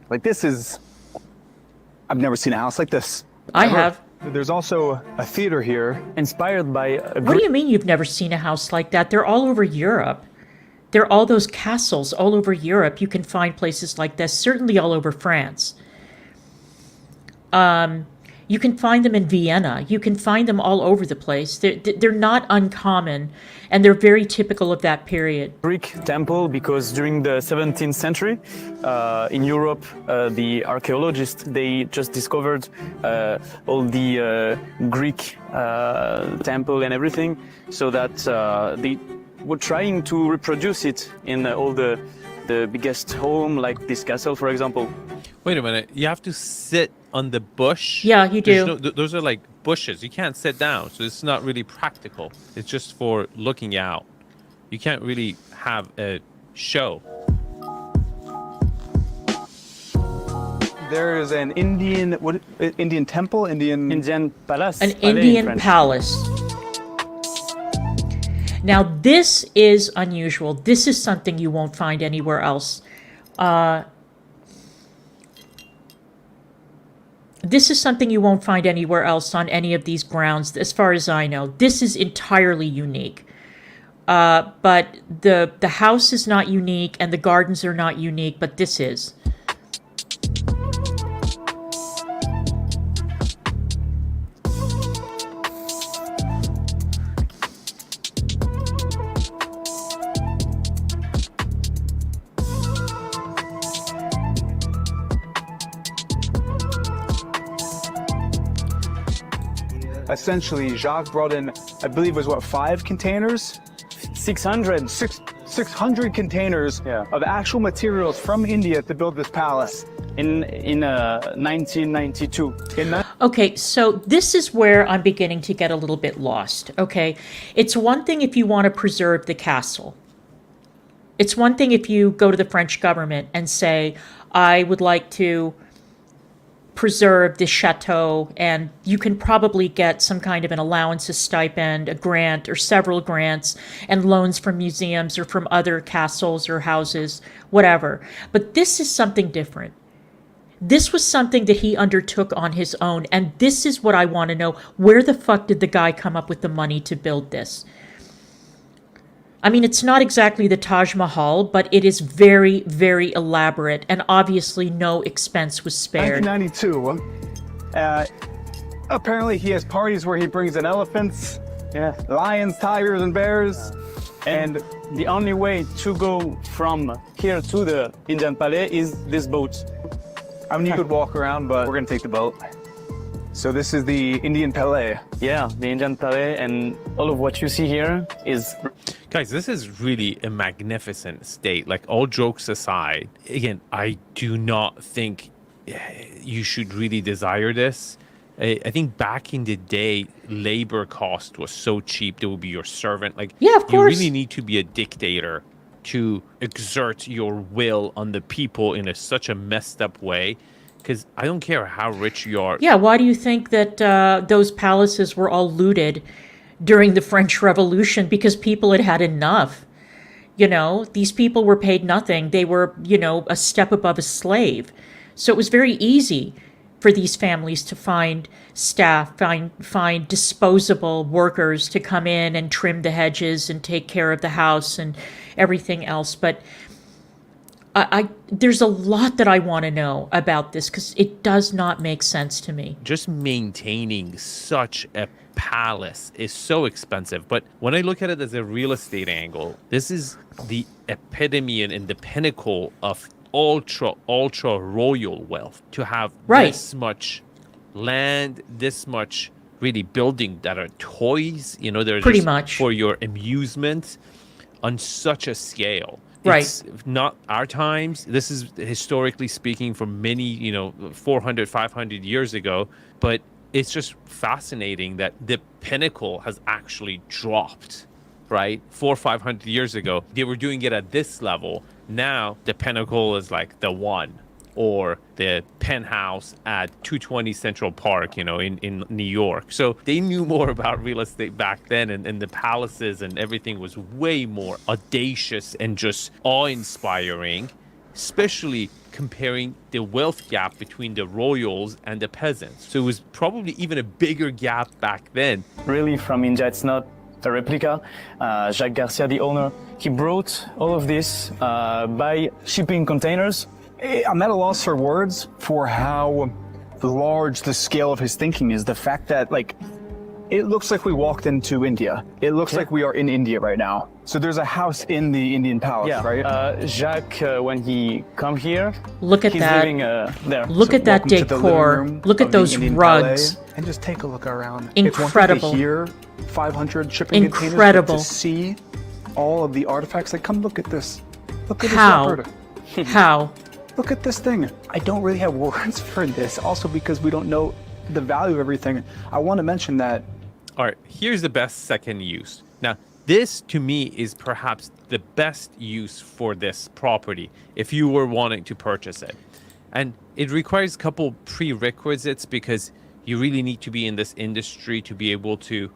Like this is, I've never seen a house like this. I Ever. have. There's also a theater here. Inspired by a What do you mean you've never seen a house like that? They're all over Europe. There are all those castles all over Europe. You can find places like this, certainly all over France. You can find them in Vienna. You can find them all over the place. They're not uncommon, and they're very typical of that period. Greek temple because during the 17th century in Europe, the archaeologists, they just discovered all the Greek temple and everything, so that they were trying to reproduce it in all the biggest home, like this castle, for example. Wait a minute. You have to sit on the bush? Yeah, you do. Those are like bushes. You can't sit down, so it's not really practical. It's just for looking out. You can't really have a show. There is an Indian temple, Indian palace. An palais in Indian French. palace. Now, this is unusual. This is something you won't find anywhere else. This is something you won't find anywhere else on any of these grounds, as far as I know. This is entirely unique. But the house is not unique, and the gardens are not unique, but this is. Essentially, Jacques brought in, I believe it was what, 5 containers? 600. 600 containers Yeah. of actual materials from India to build this palace. In 1992. Okay, so this is where I'm beginning to get a little bit lost, okay? It's one thing if you want to preserve the castle. It's one thing if you go to the French government and say, I would like to preserve this chateau, and you can probably get some kind of an allowance, a stipend, a grant, or several grants, and loans from museums or from other castles or houses, whatever. But this is something different. This was something that he undertook on his own, and this is what I want to know. Where the fuck did the guy come up with the money to build this? I mean, it's not exactly the Taj Mahal, but it is very, very elaborate, and obviously no expense was spared. 1992. Apparently he has parties where he brings in elephants, lions, tigers, and bears. And the only way to go from here to the Indian Palais is this boat. I mean, you could walk around, but we're gonna take the boat. So this is the Indian Palais. Yeah, the Indian Palais, and all of what you see here is... Guys, this is really a magnificent state. Like, all jokes aside, again, I do not think you should really desire this. I think back in the day, labor cost was so cheap. There would be your servant. Like, Yeah, of course. You really need to be a dictator to exert your will on the people in such a messed up way. Because I don't care how rich you are. Yeah, why do you think that those palaces were all looted during the French Revolution? Because people had had enough. You know, these people were paid nothing. They were, a step above a slave. So it was very easy for these families to find staff, find disposable workers to come in and trim the hedges and take care of the house and everything else. But there's a lot that I want to know about this because it does not make sense to me. Just maintaining such a palace is so expensive. But when I look at it as a real estate angle, this is the epitome and the pinnacle of ultra royal wealth. To have this much land, this much really building that are toys, they're pretty just much for your amusement on such a scale. Right. It's not our times. This is historically speaking from many, 400, 500 years ago. But it's just fascinating that the pinnacle has actually dropped, right? 500 years ago, they were doing it at this level. Now the pinnacle is like the one, or the penthouse at 220 Central Park, in New York. So they knew more about real estate back then, and the palaces and everything was way more audacious and just awe-inspiring, especially comparing the wealth gap between the royals and the peasants. So it was probably even a bigger gap back then. Really from India. It's not a replica. Jacques Garcia, the owner, he brought all of this by shipping containers. I'm at a loss for words for how large the scale of his thinking is. The fact that, it looks like we walked into India. It looks like we are in India right now. So there's a house in the Indian palace, right? Jacques, when he come here, Look at he's that. living there. Look at that Welcome to the living decor. room Look of at the those Indian rugs. Palais, and just take a look around. Incredible. It's one thing to hear 500 shipping containers, Incredible. but to see all of the artifacts. Come look at this. Look at How? this leopard. How? Look at this thing. I don't really have words for this. Also because we don't know the value of everything. I want to mention that. All right, here's the best second use. Now, this to me is perhaps the best use for this property if you were wanting to purchase it. And it requires a couple prerequisites because you really need to be in this industry to be able to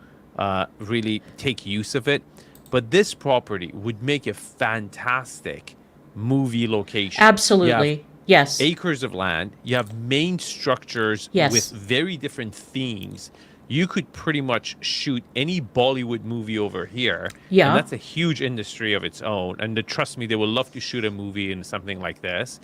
really take use of it. But this property would make a fantastic movie location. Absolutely. Yes. Acres of land. You have main structures Yes. with very different themes. You could pretty much shoot any Bollywood movie over here. Yeah. And that's a huge industry of its own. And trust me, they would love to shoot a movie in something like this.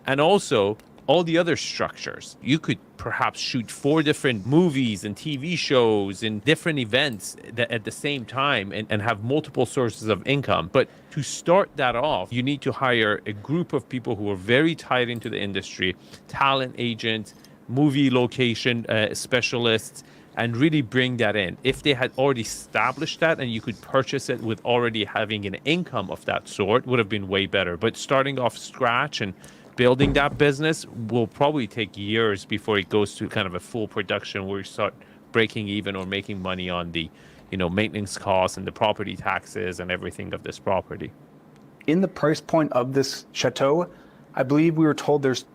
And also, all the other structures. You could perhaps shoot 4 different movies and TV shows and different events at the same time and have multiple sources of income. But to start that off, you need to hire a group of people who are very tied into the industry, talent agents, movie location specialists, and really bring that in. If they had already established that and you could purchase it with already having an income of that sort, would have been way better. But starting off scratch and building that business will probably take years before it goes to kind of a full production where you start breaking even or making money on the, maintenance costs and the property taxes and everything of this property. In the price point of this chateau, I believe we were told there's $1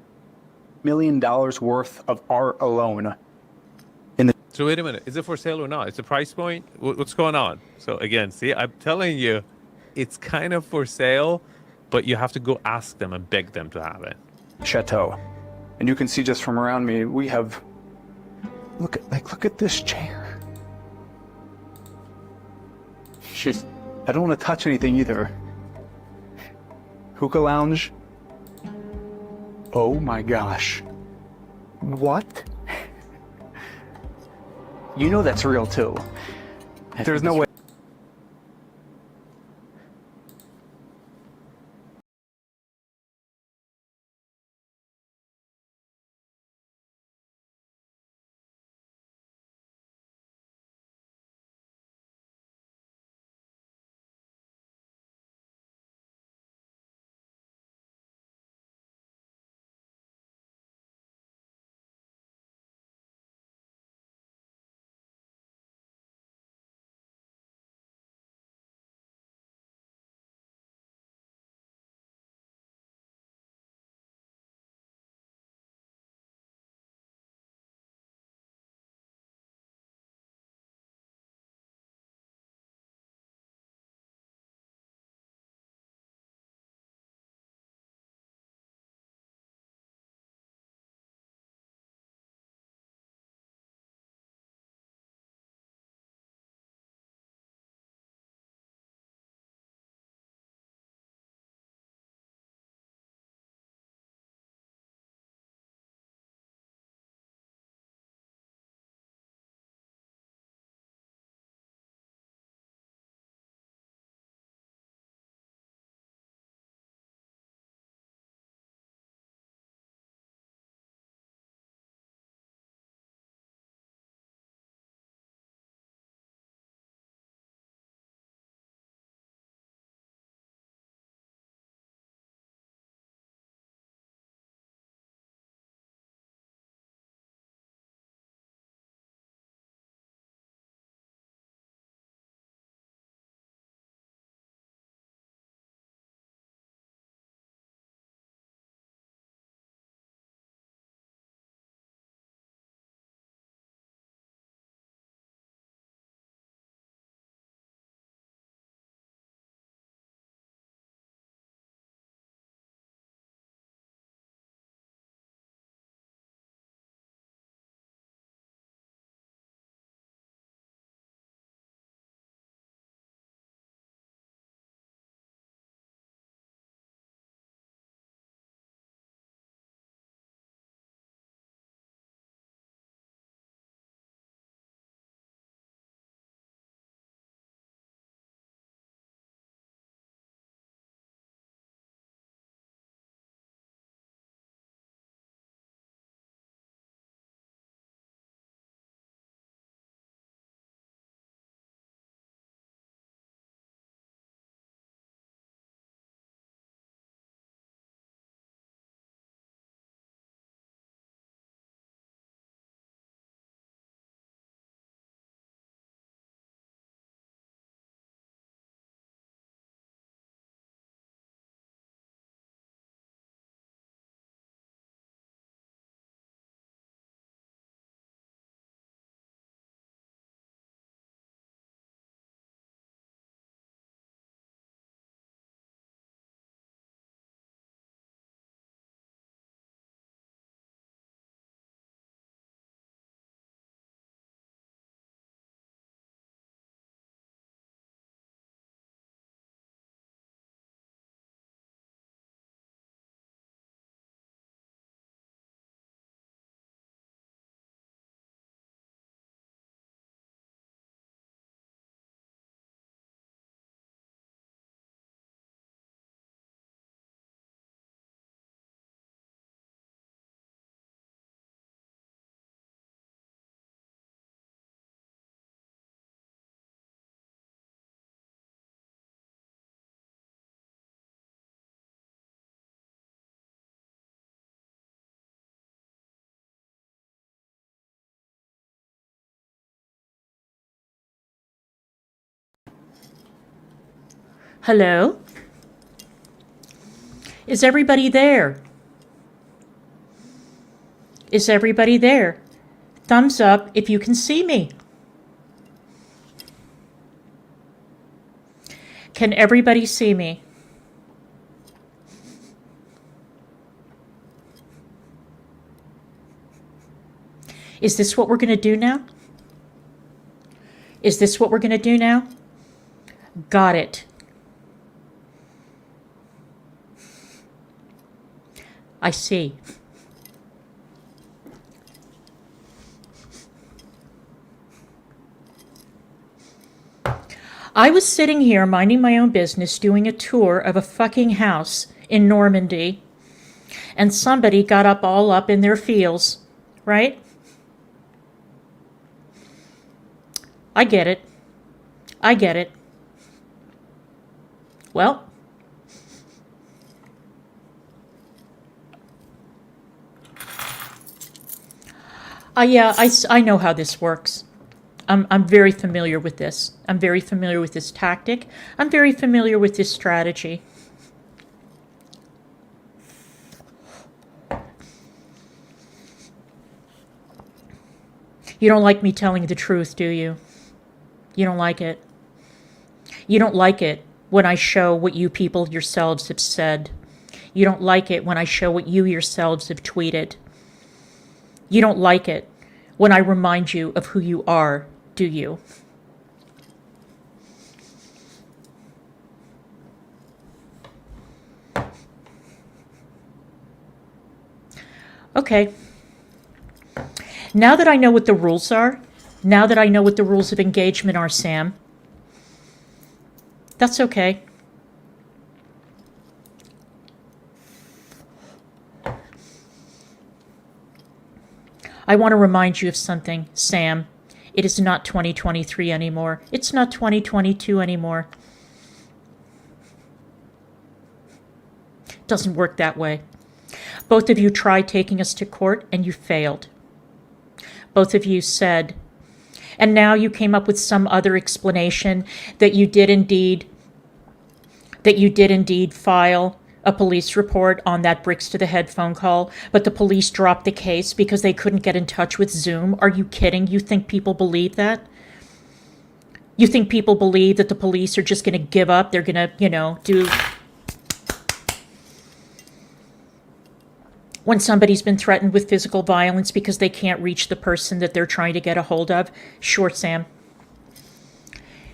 million worth of art alone. So wait a minute, is it for sale or not? It's a price point? What's going on? So again, see, I'm telling you, it's kind of for sale, but you have to go ask them and beg them to have it. Chateau. And you can see just from around me, we have, look at this chair. I don't want to touch anything either. Hookah lounge. Oh my gosh. What? You know that's real too. There's no way. Hello? Is everybody there? Is everybody there? Thumbs up if you can see me. Can everybody see me? Is this what we're going to do now? Is this what we're going to do now? Got it. I see. I was sitting here minding my own business doing a tour of a fucking house in Normandy, and somebody got all up in their feels, right? I get it. I get it. Well, I know how this works. I'm very familiar with this. I'm very familiar with this tactic. I'm very familiar with this strategy. You don't like me telling the truth, do you? You don't like it. You don't like it when I show what you people yourselves have said. You don't like it when I show what you yourselves have tweeted. You don't like it when I remind you of who you are, do you? Okay. Now that I know what the rules are, now that I know what the rules of engagement are, Sam, that's okay. I want to remind you of something, Sam. It is not 2023 anymore. It's not 2022 anymore. It doesn't work that way. Both of you tried taking us to court and you failed. Both of you said, and now you came up with some other explanation that you did indeed file a police report on that bricks to the head phone call, but the police dropped the case because they couldn't get in touch with Zoom. Are you kidding? You think people believe that? You think people believe that the police are just going to give up? They're going to, do... When somebody's been threatened with physical violence because they can't reach the person that they're trying to get a hold of? Sure, Sam.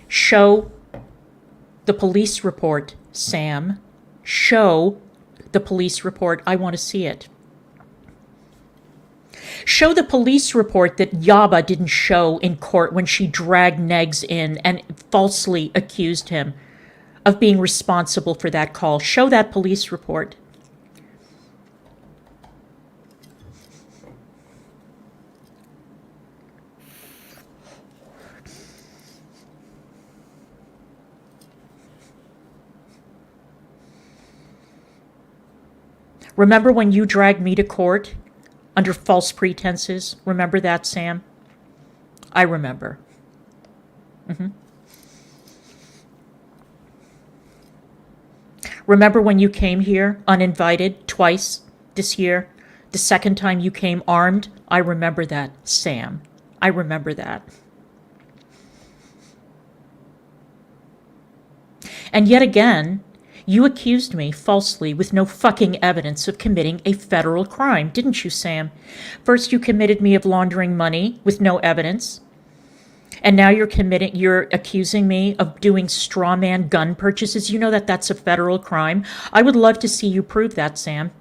Show the police report, Sam. Show the police report. I want to see it. Show the police report that Yaba didn't show in court when she dragged Negs in and falsely accused him of being responsible for that call. Show that police report. Remember when you dragged me to court under false pretenses? Remember that, Sam? I remember. Remember when you came here uninvited twice this year? The second time you came armed? I remember that, Sam. I remember that. And yet again, you accused me falsely with no fucking evidence of committing a federal crime, didn't you, Sam? First, you committed me of laundering money with no evidence. And now you're accusing me of doing straw man gun purchases. You know that that's a federal crime. I would love to see you prove that, Sam.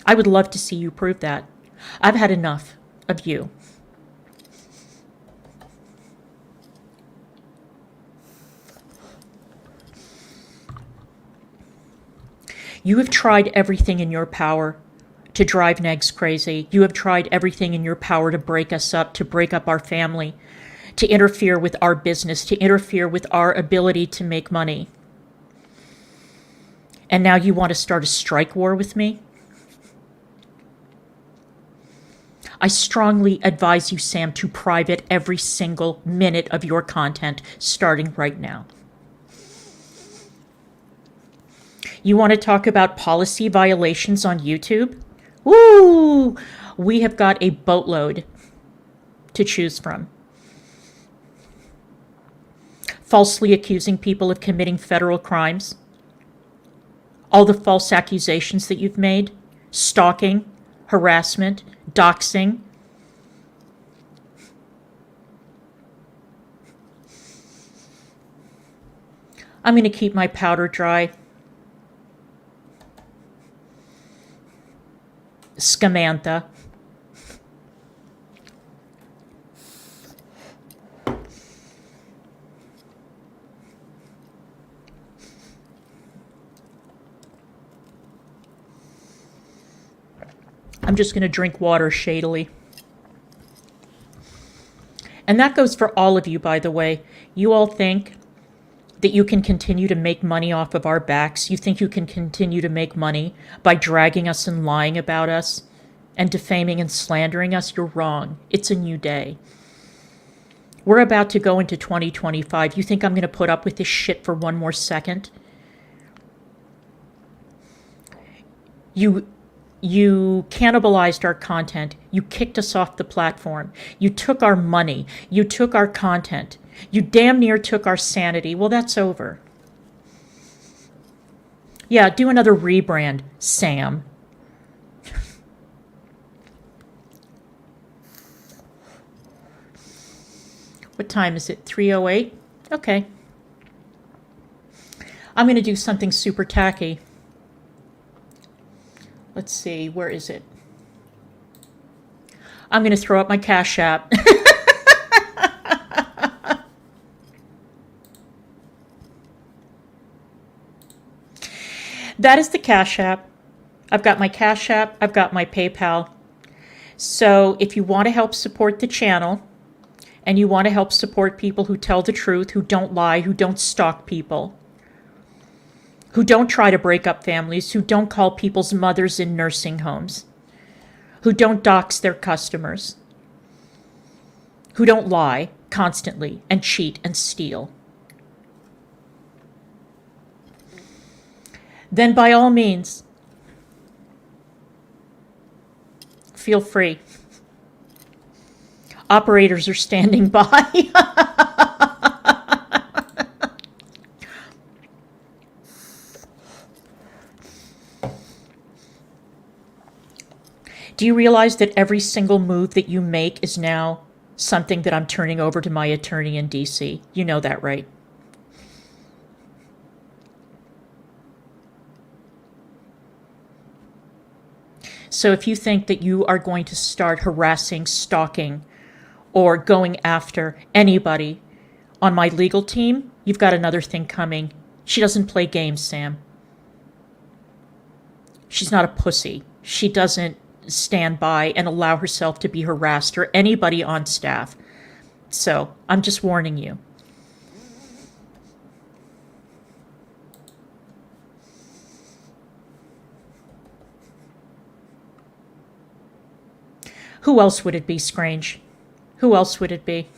I would love to see you prove that. I've had enough of you. You have tried everything in your power to drive Negs crazy. You have tried everything in your power to break us up, to break up our family, to interfere with our business, to interfere with our ability to make money. And now you want to start a strike war with me? I strongly advise you, Sam, to private every single minute of your content starting right now. You want to talk about policy violations on YouTube? Woo! We have got a boatload to choose from. Falsely accusing people of committing federal crimes. All the false accusations that you've made. Stalking, harassment, doxing. I'm going to keep my powder dry. Scamantha. I'm just going to drink water shadily. And that goes for all of you, by the way. You all think that you can continue to make money off of our backs. You think you can continue to make money by dragging us and lying about us and defaming and slandering us. You're wrong. It's a new day. We're about to go into 2025. You think I'm going to put up with this shit for one more second? You cannibalized our content. You kicked us off the platform. You took our money. You took our content. You damn near took our sanity. Well, that's over. Yeah, do another rebrand, Sam. What time is it? 3:08? Okay. I'm going to do something super tacky. Let's see, where is it? I'm going to throw up my Cash App. That is the Cash App. I've got my Cash App. I've got my PayPal. So if you want to help support the channel and you want to help support people who tell the truth, who don't lie, who don't stalk people, who don't try to break up families, who don't call people's mothers in nursing homes, who don't dox their customers, who don't lie constantly and cheat and steal, then by all means, feel free. Operators are standing by. Do you realize that every single move that you make is now something that I'm turning over to my attorney in DC? You know that, right? So if you think that you are going to start harassing, stalking, or going after anybody on my legal team, you've got another thing coming. She doesn't play games, Sam. She's not a pussy. She doesn't stand by and allow herself to be harassed or anybody on staff. So I'm just warning you. Who else would it be, Scrange? Who else would it be?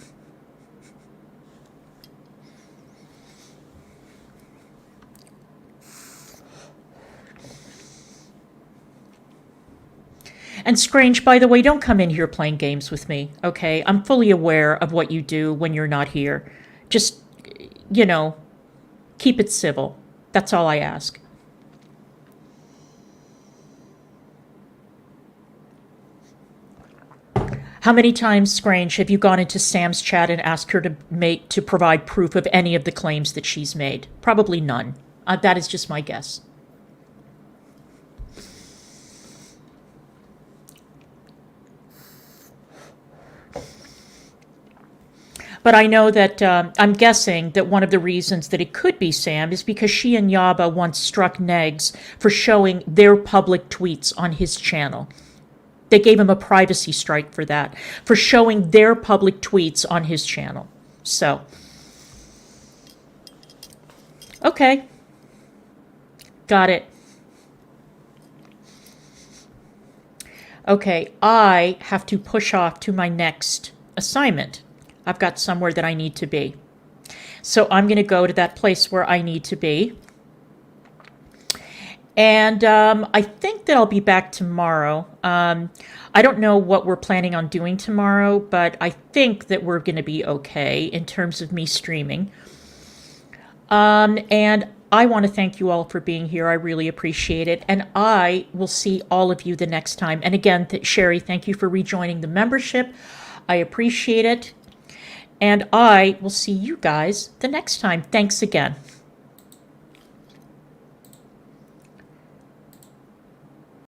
And Scrange, by the way, don't come in here playing games with me, okay? I'm fully aware of what you do when you're not here. Just, you know, keep it civil. That's all I ask. How many times, Scrange, have you gone into Sam's chat and asked her to provide proof of any of the claims that she's made? Probably none. That is just my guess. But I know that, I'm guessing that one of the reasons that it could be Sam is because she and Yaba once struck Negs for showing their public tweets on his channel. They gave him a privacy strike for that, for showing their public tweets on his channel. So, okay. Got it. Okay, I have to push off to my next assignment. I've got somewhere that I need to be. So I'm going to go to that place where I need to be. And I think that I'll be back tomorrow. I don't know what we're planning on doing tomorrow, but I think that we're going to be okay in terms of me streaming. And I want to thank you all for being here. I really appreciate it. And I will see all of you the next time. And again, Sherry, thank you for rejoining the membership. I appreciate it. And I will see you guys the next time. Thanks again.